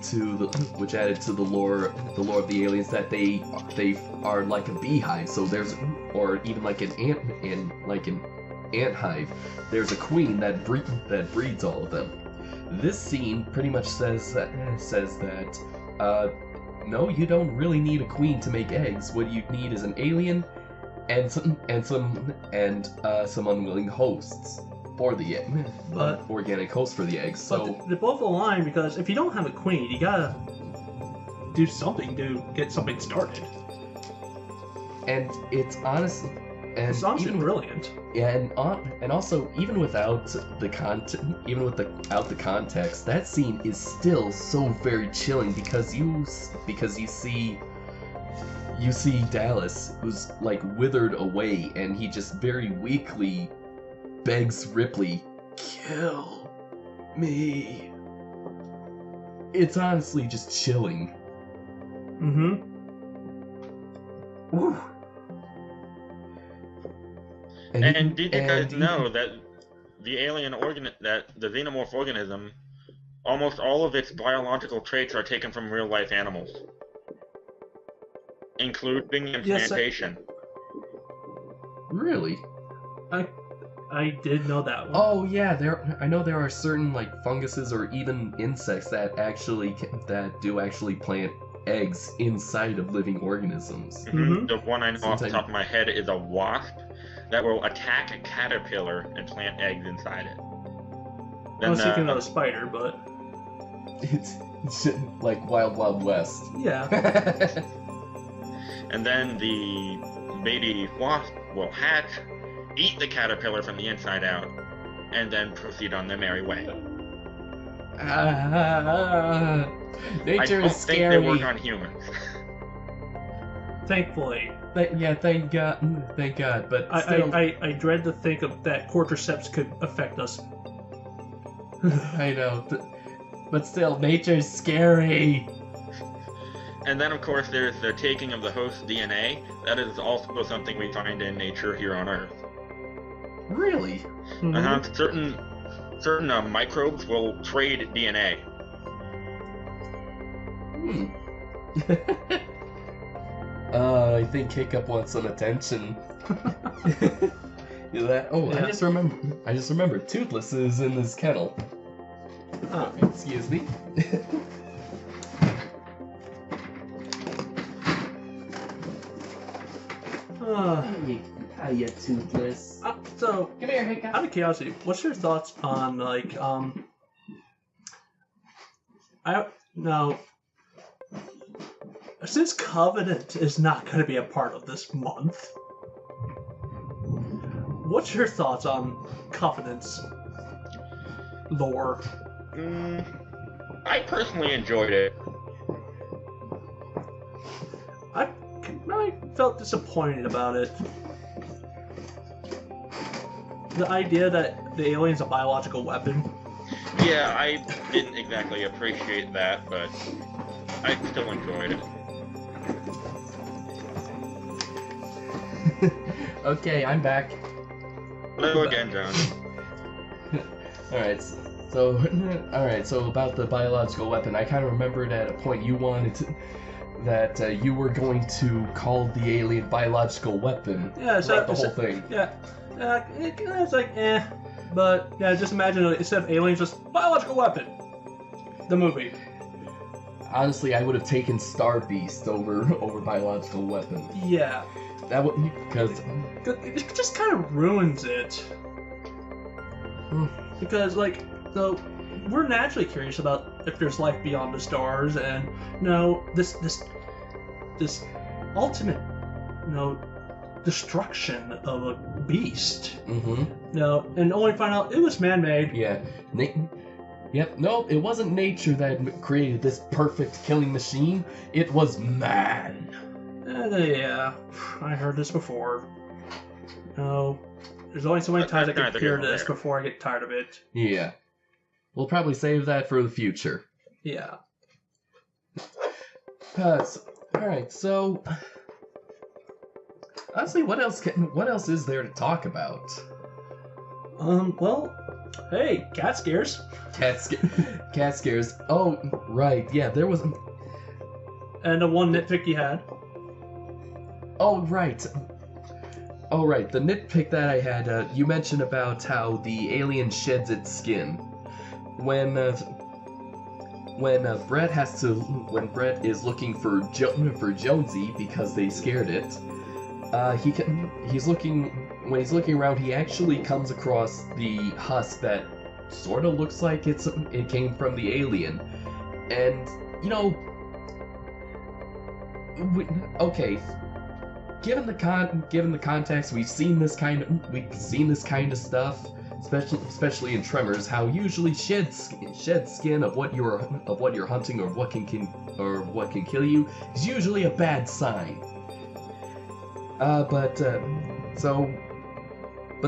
to the lore of the aliens, that they are like a beehive. So or even like an ant hive. There's a queen that breeds all of them. This scene pretty much says that no, you don't really need a queen to make eggs. What you need is an alien and some unwilling hosts for the organic hosts for the eggs. So they both align, because if you don't have a queen, you gotta do something to get something started. And it's honestly brilliant. Yeah, and also even without the context, that scene is still so very chilling, because you see Dallas, who's like withered away, and he just very weakly begs Ripley, "Kill me." It's honestly just chilling. Mm-hmm. Woo. And did you guys know that the the xenomorph organism, almost all of its biological traits are taken from real life animals, including implantation? Yes, Really? I did know that one. Oh yeah, I know there are certain like funguses or even insects that do actually plant eggs inside of living organisms. Mm-hmm. The one I know off the top of my head is a wasp that will attack a caterpillar and plant eggs inside it. I was thinking of a spider, but it's like Wild Wild West. Yeah. And then the baby wasp will hatch, eat the caterpillar from the inside out, and then proceed on their merry way. Nature I don't is think scary. they work on humans. Thankfully. Yeah, thank God. But still, I dread to think of that cordyceps could affect us. I know, but still, nature's scary. And then, of course, there's the taking of the host's DNA. That is also something we find in nature here on Earth. Really? Mm-hmm. Certain microbes will trade DNA. I think Hiccup wants some attention. Yeah. I just remembered. Toothless is in this kennel. Oh, excuse me. Hiya, Toothless. So, come here, Hiccup. out of curiosity, what's your thoughts on, like, since Covenant is not going to be a part of this month, what's your thoughts on Covenant's lore? I personally enjoyed it. I felt disappointed about it. The idea that the alien's a biological weapon. Yeah, I didn't exactly appreciate that, but I still enjoyed it. Okay, I'm back. Hello again, John. Alright, so about the biological weapon, I kind of remembered at a point you wanted that you were going to call the alien biological weapon throughout the whole thing. Yeah, it's like, but yeah, just imagine instead of aliens, just biological weapon. The movie. Honestly, I would have taken Star Beast over biological weapon. Yeah. That would, because it just kind of ruins it. Because we're naturally curious about if there's life beyond the stars, and this ultimate, destruction of a beast. Mm-hmm. No, and only find out it was man-made. Yeah. Yep, no, it wasn't nature that created this perfect killing machine. It was man. Yeah, I heard this before. No, there's only so many times I can hear this before I get tired of it. Yeah. We'll probably save that for the future. Yeah. Alright, so... Honestly, what else is there to talk about? Well, hey, cat scares. Cat scares. Oh, right, yeah, there was... And the one nitpick you had. Oh, right, the nitpick that I had, you mentioned about how the alien sheds its skin. When Brett is looking for Jonesy because they scared it, when he's looking around, he actually comes across the husk that sort of looks like it came from the alien, and okay. Given the context, we've seen this kind of stuff, especially in Tremors. How usually shed skin of what you're hunting or what can kill you is usually a bad sign. But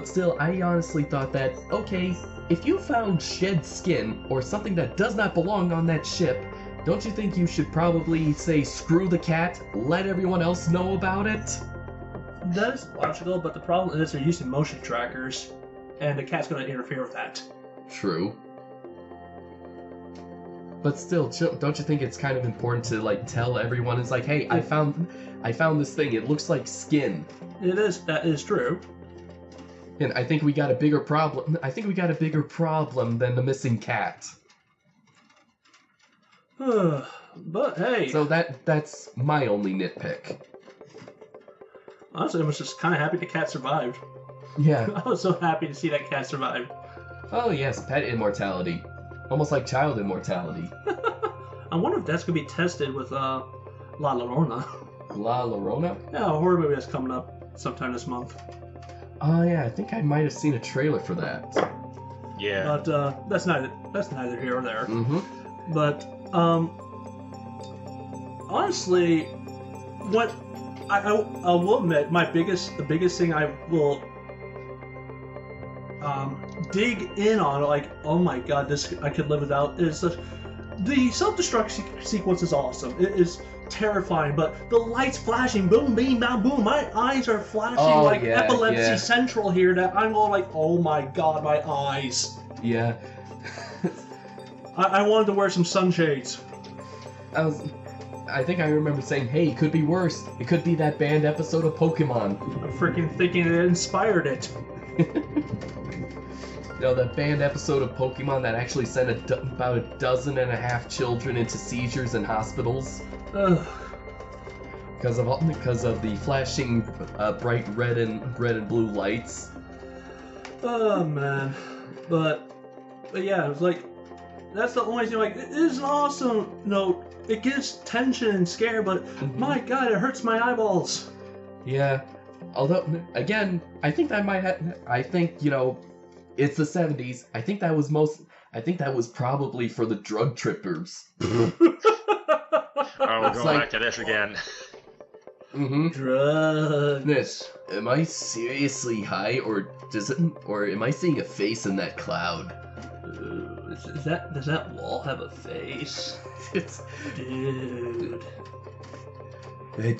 still, I honestly thought that okay, if you found shed skin or something that does not belong on that ship, don't you think you should probably say screw the cat, let everyone else know about it? That is logical, but the problem is they're using motion trackers, and the cat's going to interfere with that. True. But still, don't you think it's kind of important to tell everyone? It's like, hey, I found this thing. It looks like skin. It is. That is true. And I think we got a bigger problem. I think we got a bigger problem than the missing cat. But hey. So that's my only nitpick. Honestly, I was just kind of happy the cat survived. Yeah. I was so happy to see that cat survive. Oh yes, pet immortality. Almost like child immortality. I wonder if that's going to be tested with La Llorona. La Llorona? Yeah, a horror movie that's coming up sometime this month. Oh yeah, I think I might have seen a trailer for that. Yeah. But that's neither here or there. Mm-hmm. But honestly, what I will admit, the biggest thing I will dig in on, like, oh my god, this I could live without, is the self-destruct sequence is awesome. It is terrifying, but the lights flashing, boom, beam, bam, boom, my eyes are flashing epilepsy central here, that I'm going like, oh my god, my eyes. Yeah. I wanted to wear some sunshades. I think I remember saying, hey, it could be worse. It could be that banned episode of Pokemon. I'm freaking thinking it inspired it. That banned episode of Pokemon that actually sent about 1.5 dozen children into seizures in hospitals. Ugh. Because of the flashing bright red and blue lights. Oh man. But yeah, it was like, that's the only thing, like, it is awesome. No, it gives tension and scare, but my god, it hurts my eyeballs. Yeah. Although, again, I think it's the 70s. I think that was probably for the drug trippers. Oh, we're going back to this again. Mm-hmm. Drugs. Am I seriously high, or am I seeing a face in that cloud? Does that wall have a face? Dude. Hey,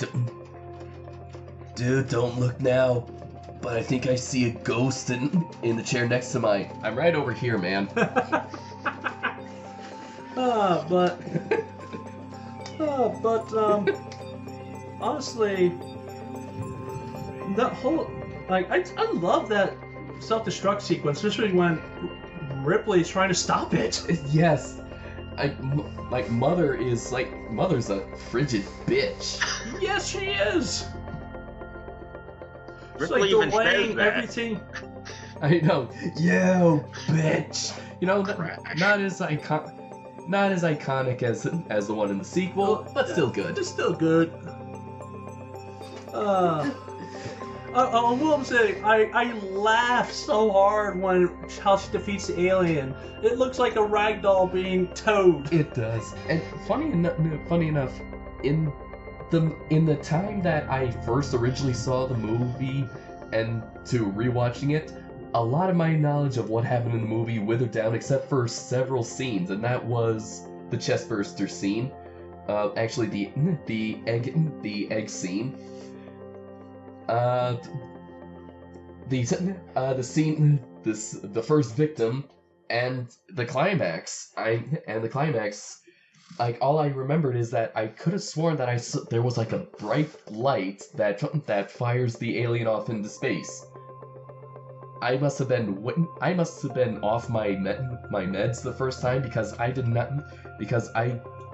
dude, don't look now. But I think I see a ghost in the chair next to mine. I'm right over here, man. Honestly, that whole, like, I love that self-destruct sequence, especially when Ripley's trying to stop it. Yes. Mother's a frigid bitch. Yes, she is. Ripley even says that. Everything. I know. Yo, bitch. Not as iconic as the one in the sequel, but still good. It's still good. I will say, I laughed so hard when how she defeats the alien. It looks like a ragdoll being towed. It does. And funny enough, in the time that I first originally saw the movie and to rewatching it, a lot of my knowledge of what happened in the movie withered down except for several scenes, and that was the chestburster scene. Actually, the egg scene. The scene, the first victim, and the climax. Like, all I remembered is that I could have sworn that there was like a bright light that fires the alien off into space. I must have been off my meds the first time because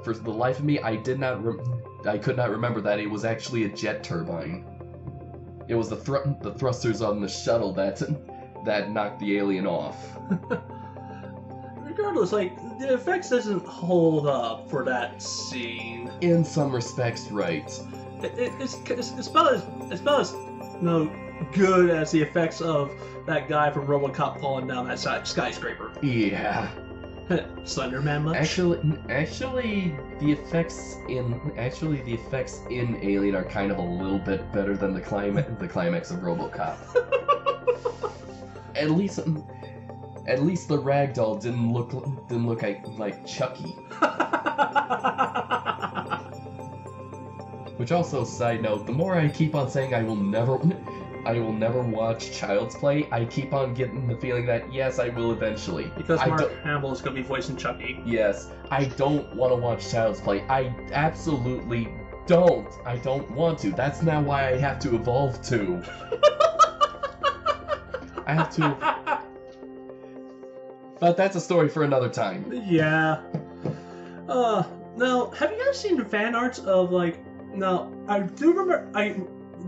for the life of me I could not remember that it was actually a jet turbine. It was the thrusters on the shuttle that knocked the alien off. Regardless, like, the effects doesn't hold up for that scene. In some respects, right. It's about as good as the effects of that guy from RoboCop falling down that skyscraper. Yeah. Slender Man much? Actually, the effects in Alien are kind of a little bit better than the climax of RoboCop. At least the ragdoll didn't look like Chucky. Which also, side note, the more I keep on saying I will never watch Child's Play, I keep on getting the feeling that, yes, I will eventually. Because Mark Hamill is going to be voicing Chucky. Yes, I don't want to watch Child's Play. I absolutely don't. I don't want to. That's now why I have to evolve to. I have to... But that's a story for another time. Yeah. Now, have you guys seen the fan arts of, like... Now, I do remember...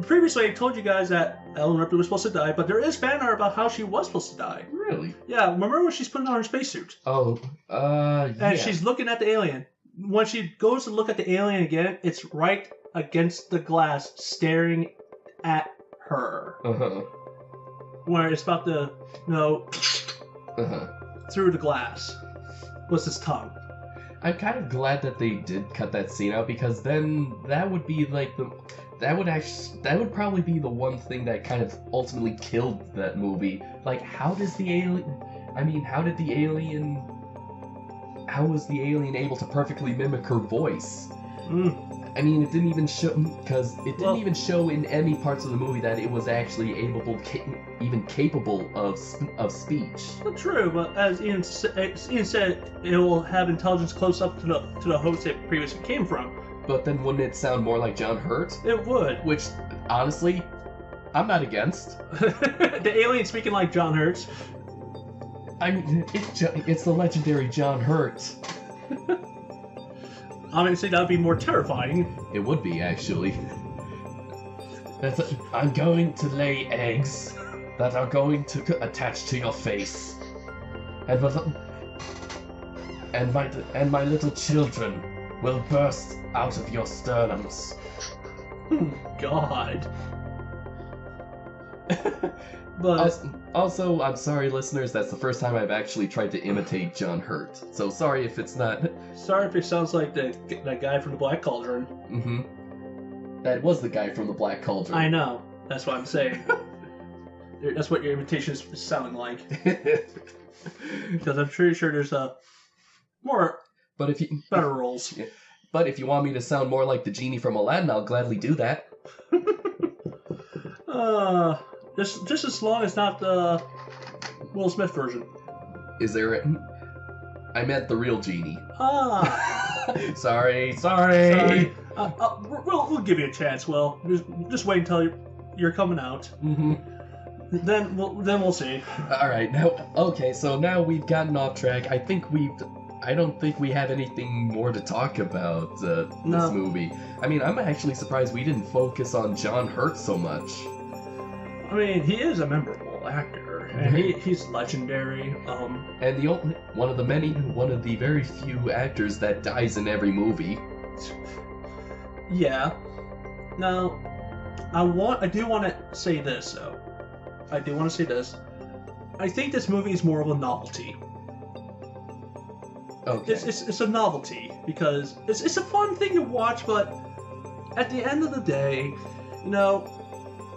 Previously, I told you guys that Ellen Ripley was supposed to die, but there is fan art about how she was supposed to die. Really? Yeah, remember when she's putting on her spacesuit? Oh, yeah. And she's looking at the alien. When she goes to look at the alien again, it's right against the glass, staring at her. Uh-huh. Where it's about to, through the glass. What's his tongue? I'm kind of glad that they did cut that scene out, because then that would be like that would probably be the one thing that kind of ultimately killed that movie. Like, how was the alien able to perfectly mimic her voice? I mean, it didn't even show in any parts of the movie that it was actually even capable of speech. Well, true, but as Ian said, it will have intelligence close up to the host it previously came from. But then wouldn't it sound more like John Hurt? It would. Which, honestly, I'm not against. The alien speaking like John Hurt. I mean, it's the legendary John Hurt. Obviously, that would be more terrifying. It would be, actually. I'm going to lay eggs that are going to attach to your face, and my little children will burst out of your sternums. God. But also, I'm sorry, listeners. That's the first time I've actually tried to imitate John Hurt. So sorry if it's not. Sorry if it sounds like that guy from the Black Cauldron. Mm-hmm. That was the guy from the Black Cauldron. I know. That's what I'm saying. That's what your imitation is sounding like. Because I'm pretty sure there's more. But better roles. Yeah. But if you want me to sound more like the genie from Aladdin, I'll gladly do that. Just as long as not the Will Smith version. Is there I meant the real genie. Sorry. We'll give you a chance, Will. Just wait until you're coming out. Mm-hmm. Then we'll see. Alright, so now we've gotten off track. I don't think we have anything more to talk about this movie. I mean, I'm actually surprised we didn't focus on John Hurt so much. I mean, he is a memorable actor, and he's legendary. And one of the very few actors that dies in every movie. Yeah. Now, I do want to say this though. I do want to say this. I think this movie is more of a novelty. Okay. It's a novelty because it's a fun thing to watch, but at the end of the day, you know,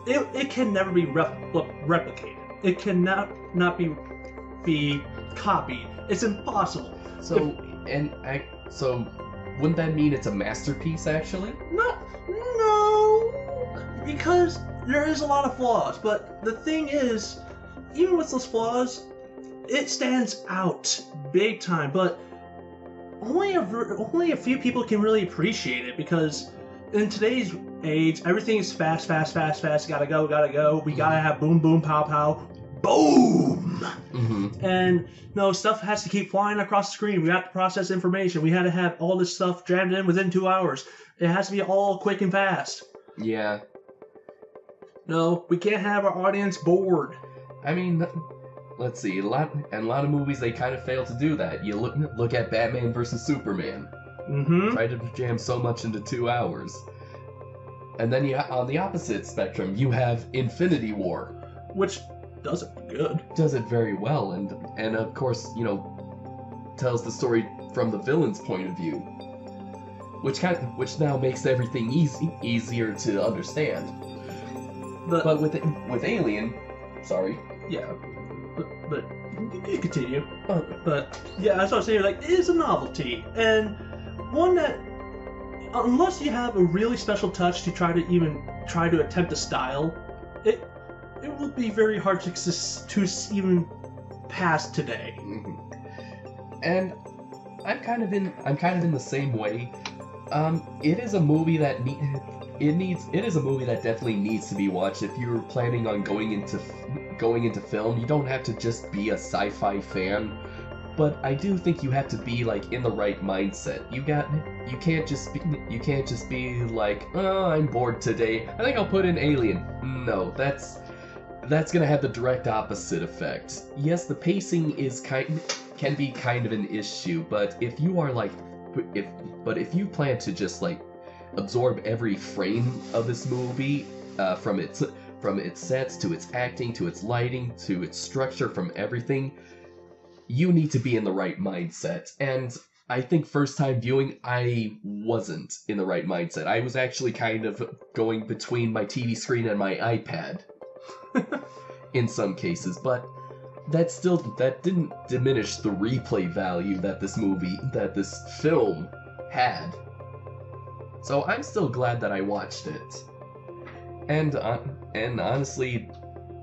it can never be replicated. It cannot not be copied. It's impossible. So wouldn't that mean it's a masterpiece actually? No, because there is a lot of flaws. But the thing is, even with those flaws, it stands out big time. But only a few people can really appreciate it because in today's age, everything is fast. Gotta go. We gotta have boom, boom, pow, pow, boom. Mm-hmm. And stuff has to keep flying across the screen. We have to process information. We had to have all this stuff jammed in within 2 hours. It has to be all quick and fast. Yeah. No, we can't have our audience bored. I mean, let's see. A lot of movies they kind of fail to do that. You look at Batman versus Superman. Mm-hmm. Try to jam so much into 2 hours. And then on the opposite spectrum, you have Infinity War, which does it good. Does it very well, and of course, tells the story from the villain's point of view, which now makes everything easier to understand. But with Alien, sorry. Yeah, but you continue. But yeah, that's what I'm saying. Like, it is a novelty, and one that, unless you have a really special touch to try to attempt a style, it will be very hard to even pass today. Mm-hmm. And I'm kind of in the same way. It is a movie that definitely needs to be watched if you're planning on going into film. You don't have to just be a sci-fi fan, but I do think you have to be like in the right mindset. You can't just be like, oh, I'm bored today, I think I'll put in Alien. No, that's gonna have the direct opposite effect. Yes, the pacing can be kind of an issue, but if you plan to just like absorb every frame of this movie, from its sets to its acting to its lighting to its structure, from everything, you need to be in the right mindset. And I think first time viewing, I wasn't in the right mindset. I was actually kind of going between my TV screen and my iPad in some cases, but that didn't diminish the replay value that this film had. So I'm still glad that I watched it. And honestly,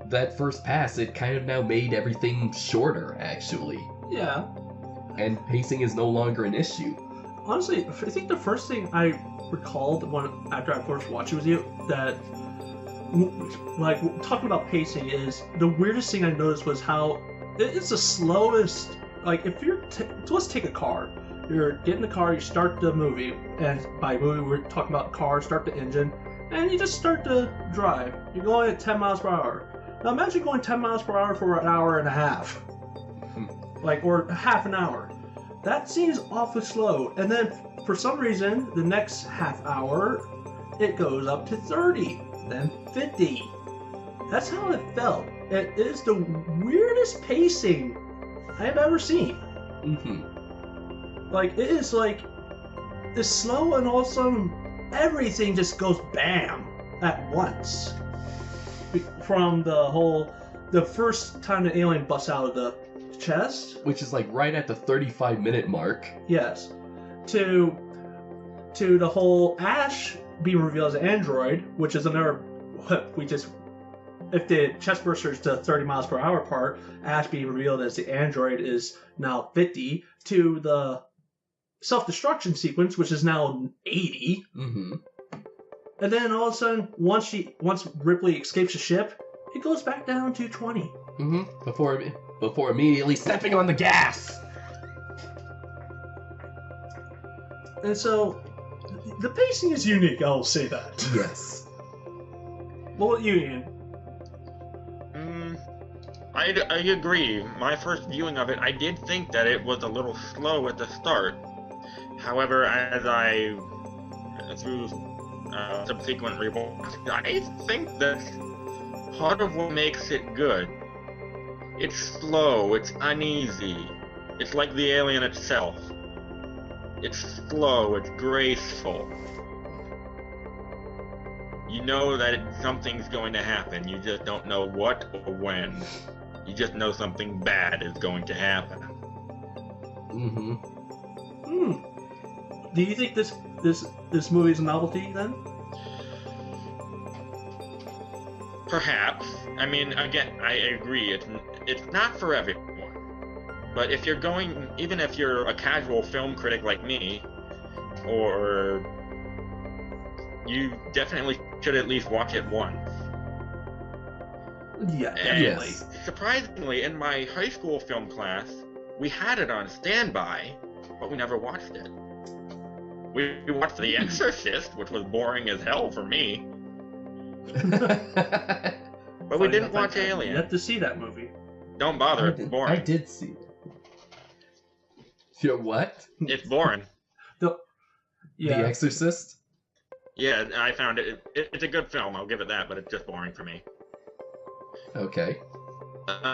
that first pass, it kind of now made everything shorter, actually. Yeah. And pacing is no longer an issue. Honestly, I think the first thing I recalled after I first watched it with you, that, like, talking about pacing, is the weirdest thing I noticed was how it's the slowest. Like, if you're so let's take a car. You get in the car, you start the movie, and by movie we're talking about car, start the engine, and you just start to drive. You're going at 10 miles per hour. Now imagine going 10 miles per hour for an hour and a half. Or half an hour. That seems awfully slow. And then, for some reason, the next half hour, it goes up to 30, then 50. That's how it felt. It is the weirdest pacing I have ever seen. Mm-hmm. Like, it is like, it's slow and all of a sudden, everything just goes bam at once. From the first time the alien busts out of the chest, which is like right at the 35-minute mark. Yes. To the whole Ash being revealed as an android, which is another, if the chest burster is the 30 miles per hour part, Ash being revealed as the android is now 50, to the self-destruction sequence, which is now 80. Mm-hmm. And then all of a sudden, once Ripley escapes the ship, it goes back down to 20. Mm-hmm. Before immediately stepping on the gas. And so, the pacing is unique, I'll say that. Yes. What about you, Ian? I agree. My first viewing of it, I did think that it was a little slow at the start. However, as I, through subsequent rewatch, I think that's part of what makes it good. It's slow, it's uneasy. It's like the alien itself. It's slow, it's graceful. You know that something's going to happen, you just don't know what or when. You just know something bad is going to happen. Mm-hmm. Do you think this movie's a novelty then? Perhaps. I mean, again, I agree. It's not for everyone. But if you're going, even if you're a casual film critic like me, or you definitely should at least watch it once. Yeah, And definitely. surprisingly, in my high school film class, we had it on standby, but we never watched it. We watched The Exorcist, which was boring as hell for me, but we didn't watch Alien. You have to see that movie. Don't bother, it's boring. I did see it. Your what? It's boring. The Exorcist? Yeah, I found it. It's a good film, I'll give it that, but it's just boring for me. Okay.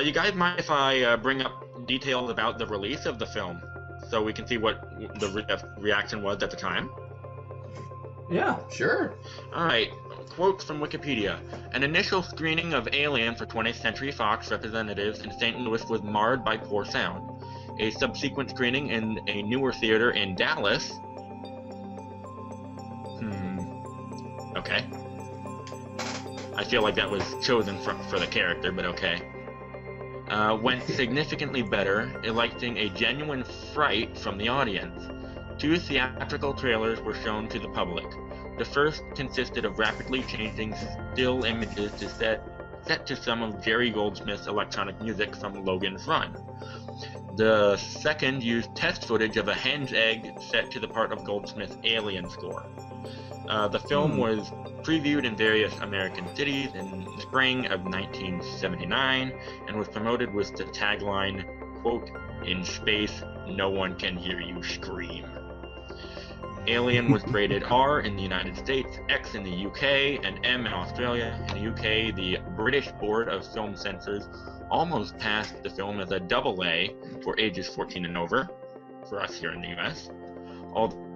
You guys mind if I bring up details about the release of the film, so we can see what the reaction was at the time? Yeah. Sure. Alright, quotes from Wikipedia. An initial screening of Alien for 20th Century Fox representatives in St. Louis was marred by poor sound. A subsequent screening in a newer theater in Dallas... Okay. I feel like that was chosen for the character, but okay. Went significantly better, eliciting a genuine fright from the audience. 2 theatrical trailers were shown to the public. The first consisted of rapidly changing still images set to some of Jerry Goldsmith's electronic music from Logan's Run. The second used test footage of a hen's egg set to the part of Goldsmith's Alien score. The film was previewed in various American cities in the spring of 1979 and was promoted with the tagline, quote, "In space, no one can hear you scream." Alien was rated R in the United States, X in the UK, and M in Australia. In the UK, the British Board of Film Censors almost passed the film as a AA for ages 14 and over, for us here in the US. Although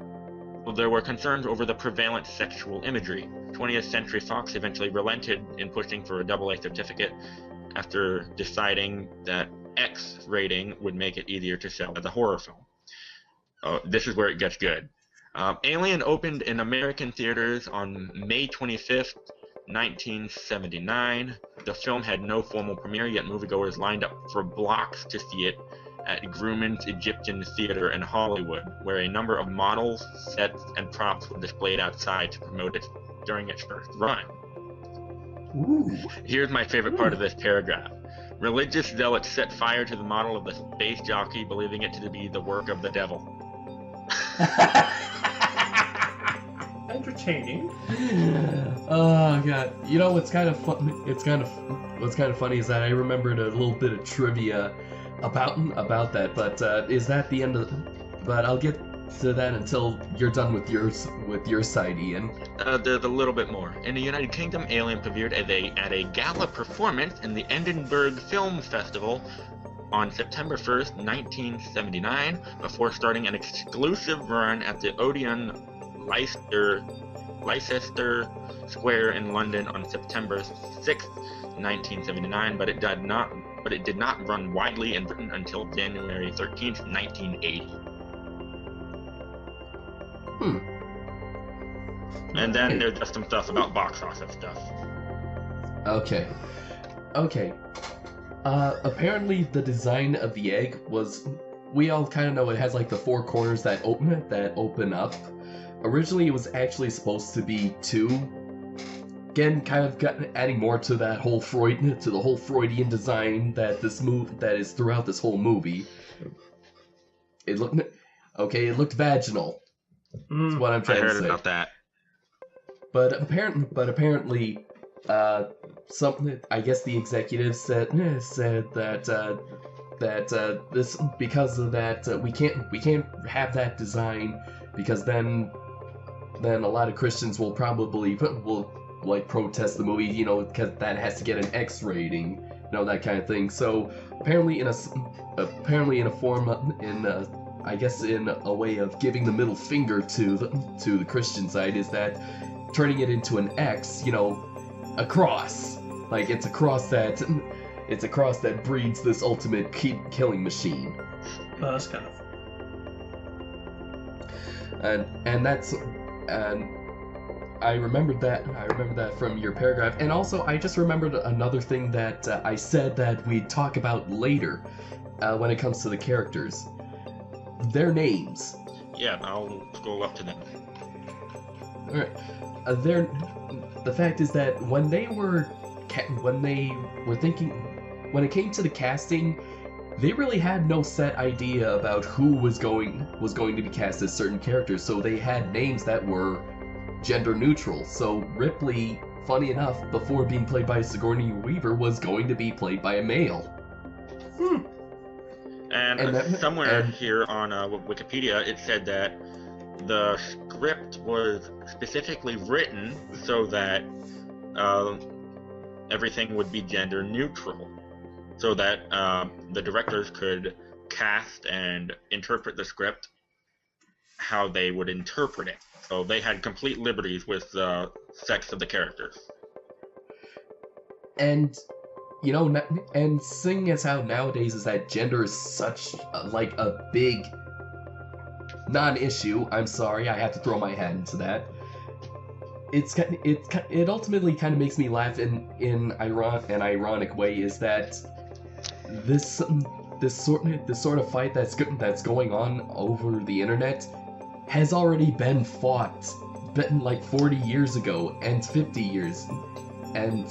there were concerns over the prevalent sexual imagery. 20th Century Fox eventually relented in pushing for a AA certificate after deciding that X rating would make it easier to sell as a horror film. This is where it gets good. Alien opened in American theaters on May 25th, 1979. The film had no formal premiere, yet moviegoers lined up for blocks to see it at Grumman's Egyptian Theater in Hollywood, where a number of models, sets, and props were displayed outside to promote it during its first run. Ooh. Here's my favorite part of this paragraph. Religious zealots set fire to the model of the space jockey, believing it to be the work of the devil. Entertaining. Oh god. You know what's kind of fun? What's kind of funny is that I remembered a little bit of trivia about that, but is that the end of? But I'll get to that until you're done with your side, Ian. There's a little bit more. In the United Kingdom, Alien premiered at a gala performance in the Edinburgh Film Festival on September 1st, 1979, before starting an exclusive run at the Odeon Leicester Square in London on September 6th, 1979, but it did not run widely in Britain until January 13th, 1980. And then there's just some stuff about box office stuff. Okay. Apparently the design of the egg was, we all kind of know it has like the 4 corners that open up. Originally it was actually supposed to be 2. Again, kind of adding more to that whole Freudian design that is throughout this whole movie. It looked vaginal. That's what I'm trying to say. I heard about that. But apparently, something. I guess the executives said that this, because of that, we can't have that design, because then then a lot of Christians will probably like protest the movie, because that has to get an X rating, that kind of thing. So apparently in a way of giving the middle finger to the Christian side is that turning it into an X, a cross. Like it's a cross that breeds this ultimate killing machine. That's kind of. And I remembered that from your paragraph, and also I just remembered another thing that I said that we'd talk about later when it comes to the characters. Their names. Yeah, I'll scroll up to them. All right. The fact is that when it came to the casting, they really had no set idea about who was going to be cast as certain characters, so they had names that were gender neutral. So Ripley, funny enough, before being played by Sigourney Weaver, was going to be played by a male. Somewhere here on Wikipedia, it said that the script was specifically written so that everything would be gender neutral, so that the directors could cast and interpret the script how they would interpret it. So they had complete liberties with the sex of the characters. And and seeing as how nowadays is that gender is such a big non-issue. I'm sorry, I have to throw my hat into that. It ultimately kind of makes me laugh in an ironic way, is that this sort of fight that's going on over the internet has already been fought, like 40 years ago and 50 years and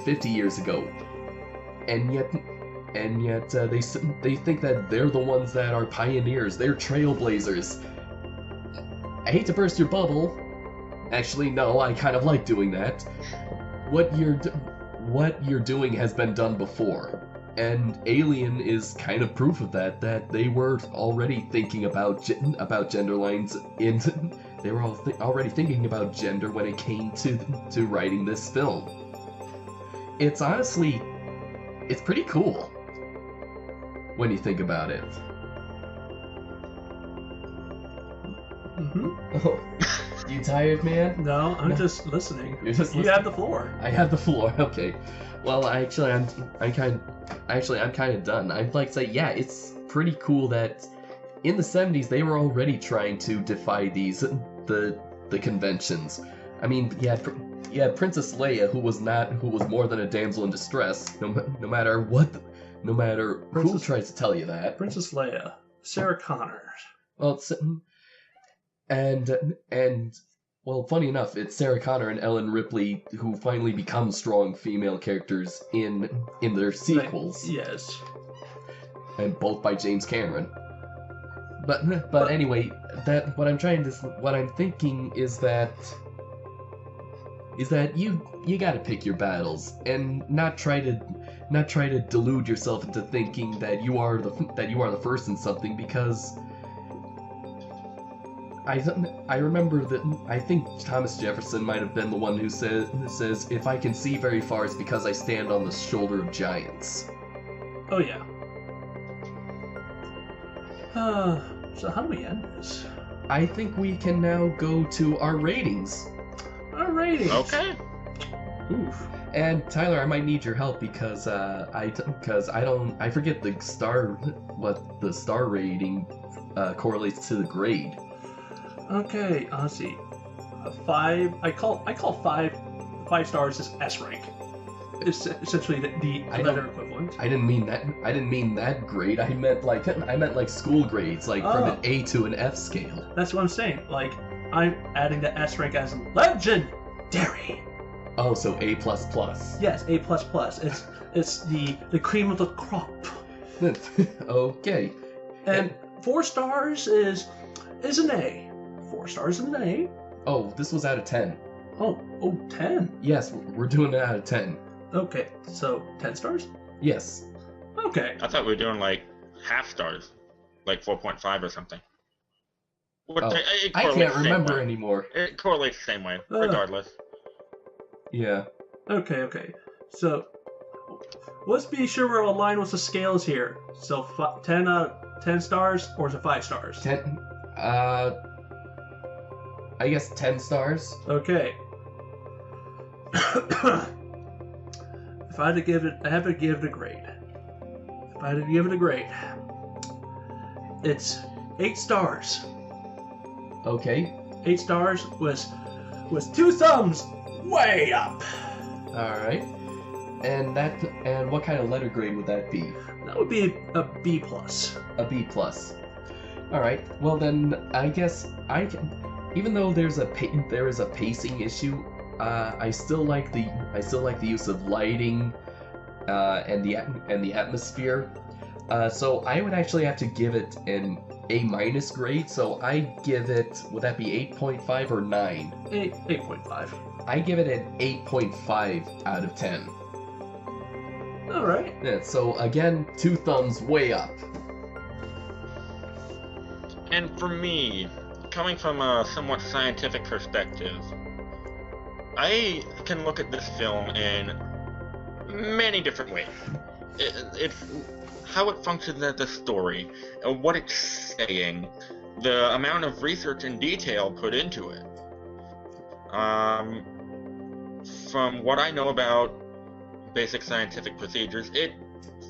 50 years ago, and yet they think that they're the ones that are pioneers, they're trailblazers. I hate to burst your bubble. Actually, no, I kind of like doing that. What you're doing has been done before, and Alien is kind of proof of that they were already thinking about gender lines they were already thinking about gender when it came to writing this film. It's pretty cool when you think about it. Oh, you tired, man? No, I'm just listening. You're just You listening? have the floor. I have the floor. Okay. Well, I'm kind of done. I'd like to say, yeah, it's pretty cool that in the 70s they were already trying to defy the conventions. I mean, you had Princess Leia, who was more than a damsel in distress. No matter who tries to tell you that. Princess Leia, Sarah Connor. Well, well, funny enough, it's Sarah Connor and Ellen Ripley who finally become strong female characters in their sequels. Yes. And both by James Cameron. But anyway, what I'm thinking is that you gotta pick your battles and not try to delude yourself into thinking that you are the first in something, because I remember that I think Thomas Jefferson might have been the one who says, if I can see very far, it's because I stand on the shoulder of giants. Oh yeah. So how do we end this? I think we can now go to our ratings. Our ratings. Okay. Oof. And Tyler, I might need your help because I forget what the star rating correlates to the grade. Okay, let's see. 5. I call 5 stars is S rank. It's essentially the letter equivalent. I didn't mean that grade. I meant like school grades, like from an A to an F scale. That's what I'm saying. Like, I'm adding the S rank as legendary. Oh, so A++. Yes, A++. It's the cream of the crop. Okay. And 4 stars is an A. 4 stars is an A. Oh, this was out of 10. Oh, 10. Yes, we're doing it out of 10. Okay, so 10 stars? Yes. Okay. I thought we were doing like half stars, like 4.5 or something. Which Oh, it I correlates can't the same remember way. anymore. It correlates the same way, regardless. Yeah. Okay. So, let's be sure we're aligned with the scales here. So, 10 10 stars, or is it 5 stars? 10. I guess 10 stars. Okay. If I had to give it, I have to give it a grade. If I had to give it a grade, it's 8 stars. Okay. 8 stars was 2 thumbs way up. All right. And what kind of letter grade would that be? That would be a B plus. A B plus. All right. Well then, I guess I can. Even though there is a pacing issue, I still like the use of lighting, and the atmosphere. So I would actually have to give it an A minus grade. So I give it. Would that be 8.5 or 9? 8.5. I give it an 8.5 out of 10. All right. Yeah, so again, 2 thumbs way up. And for me, coming from a somewhat scientific perspective, I can look at this film in many different ways. It's how it functions as a story, and what it's saying, the amount of research and detail put into it. From what I know about basic scientific procedures, it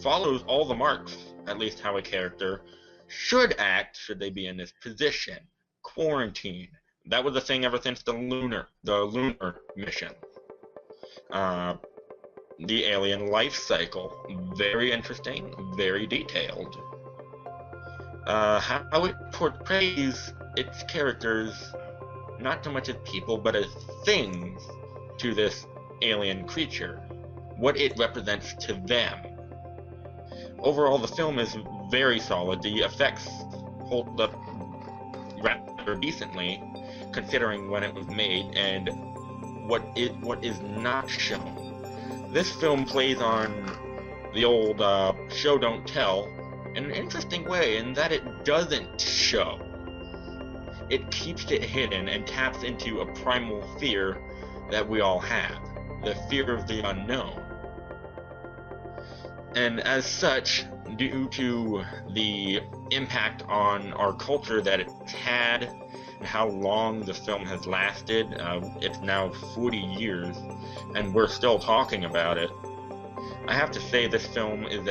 follows all the marks, at least how a character should act should they be in this position. Quarantine. That was a thing ever since the lunar mission. The alien life cycle. Very interesting, very detailed. How it portrays its characters, not so much as people, but as things to this alien creature. What it represents to them. Overall, the film is very solid. The effects hold up rather decently, considering when it was made and what is not shown. This film plays on the old show don't tell in an interesting way, in that it doesn't show. It keeps it hidden and taps into a primal fear that we all have, the fear of the unknown. And as such, due to the impact on our culture that it's had, and how long the film has lasted, it's now 40 years, and we're still talking about it, I have to say this film is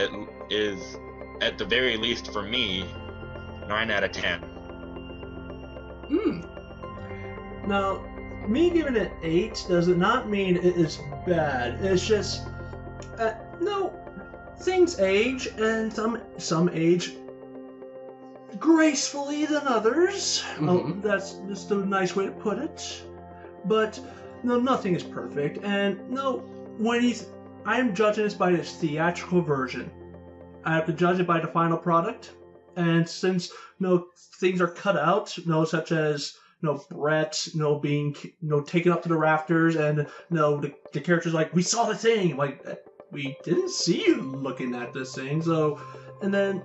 at the very least for me, 9 out of 10. Now, me giving it 8 does not mean it is bad. It's just, no, things age, and some age gracefully than others. Mm-hmm. That's just a nice way to put it. But no, nothing is perfect, and no, I'm judging this by its theatrical version. I have to judge it by the final product, and since things are cut out, such as Brett, being taken up to the rafters, and the characters like, we saw the thing, like, we didn't see you looking at this thing. So, and then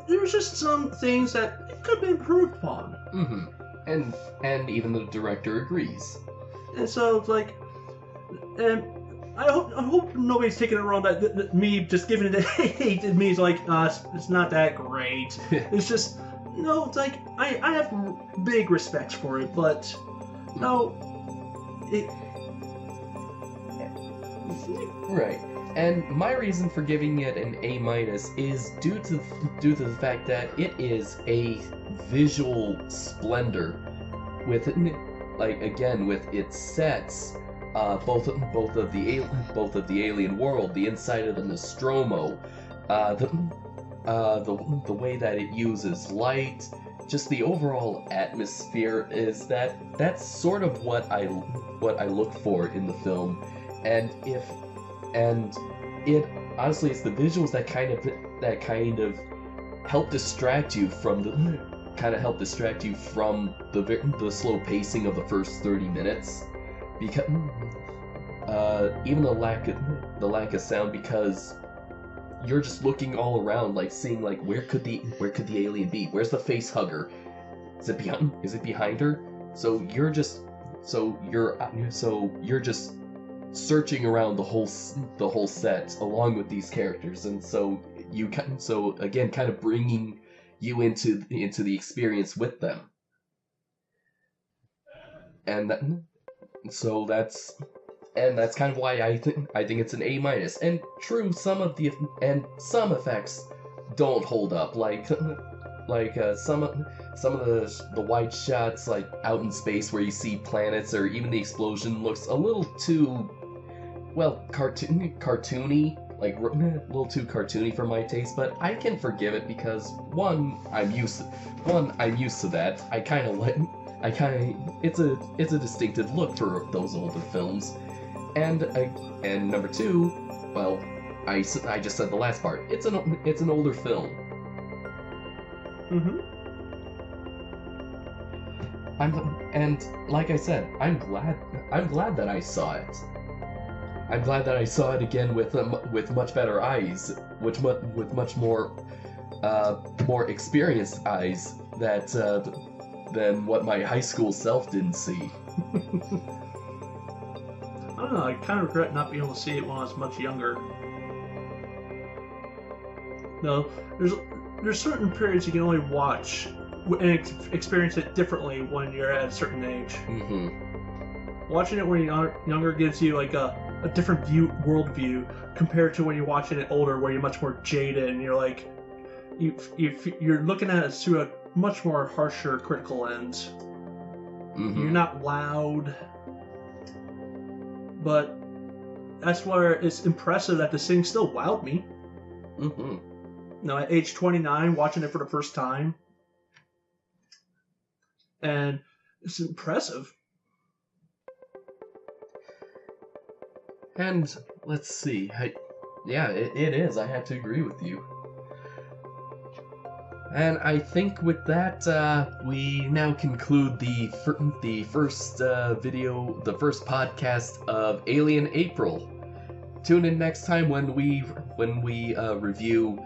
there's just some things that could be improved upon. Mm-hmm. And even the director agrees. And so it's like, and I hope nobody's taking it wrong that me just giving it an 8, it means like it's not that great. It's just it's like I have big respect for it, but Right. And my reason for giving it an A minus is due to the fact that it is a visual splendor with its sets, both of the alien world, the inside of the Nostromo, the way that it uses light, just the overall atmosphere that's sort of what I look for in the film. And it honestly, it's the visuals that kind of help distract you from the slow pacing of the first 30 minutes, because even the lack of sound, because you're just looking all around, like seeing like where could the alien be? Where's the face hugger? Is it behind? Is it behind her? So you're just searching around the whole set along with these characters, and so again kind of bringing you into the experience with them, and that's kind of why I think it's an A-. And true, some effects don't hold up, like some of the wide shots, like out in space where you see planets, or even the explosion looks a little too, well, cartoony, like a little too cartoony for my taste. But I can forgive it because I'm used to that. It's a distinctive look for those older films, and number two, well, I just said the last part. It's an older film. Mm-hmm. And like I said, I'm glad that I saw it. I'm glad that I saw it again with much better eyes, with much more experienced eyes than what my high school self didn't see. I don't know. I kind of regret not being able to see it when I was much younger. No, there's certain periods you can only watch and experience it differently when you're at a certain age. Mm-hmm. Watching it when you're younger gives you like a different worldview compared to when you're watching it older, where you're much more jaded and you're like you're looking at it through a much more harsher critical lens. Mm-hmm. You're not loud, but that's where it's impressive that this thing still wowed me. Mm-hmm. Now, at age 29, watching it for the first time, and it's impressive. And let's see, it is. I have to agree with you. And I think with that, we now conclude the first podcast of Alien April. Tune in next time when we review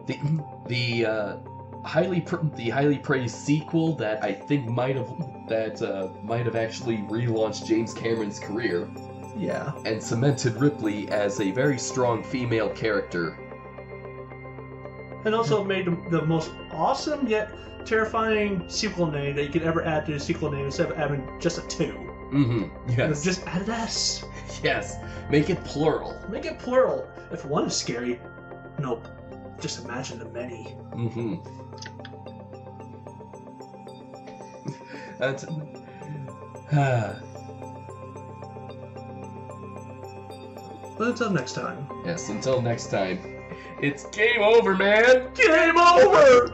the highly praised sequel that I think might have actually relaunched James Cameron's career. Yeah. And cemented Ripley as a very strong female character. And also made the most awesome yet terrifying sequel name that you could ever add to a sequel name instead of having just a 2. Mm-hmm. Yes. Just add an S. Yes. Make it plural. Make it plural. If one is scary, nope. Just imagine the many. Mm-hmm. But until next time. Yes, until next time. It's game over, man! Game over!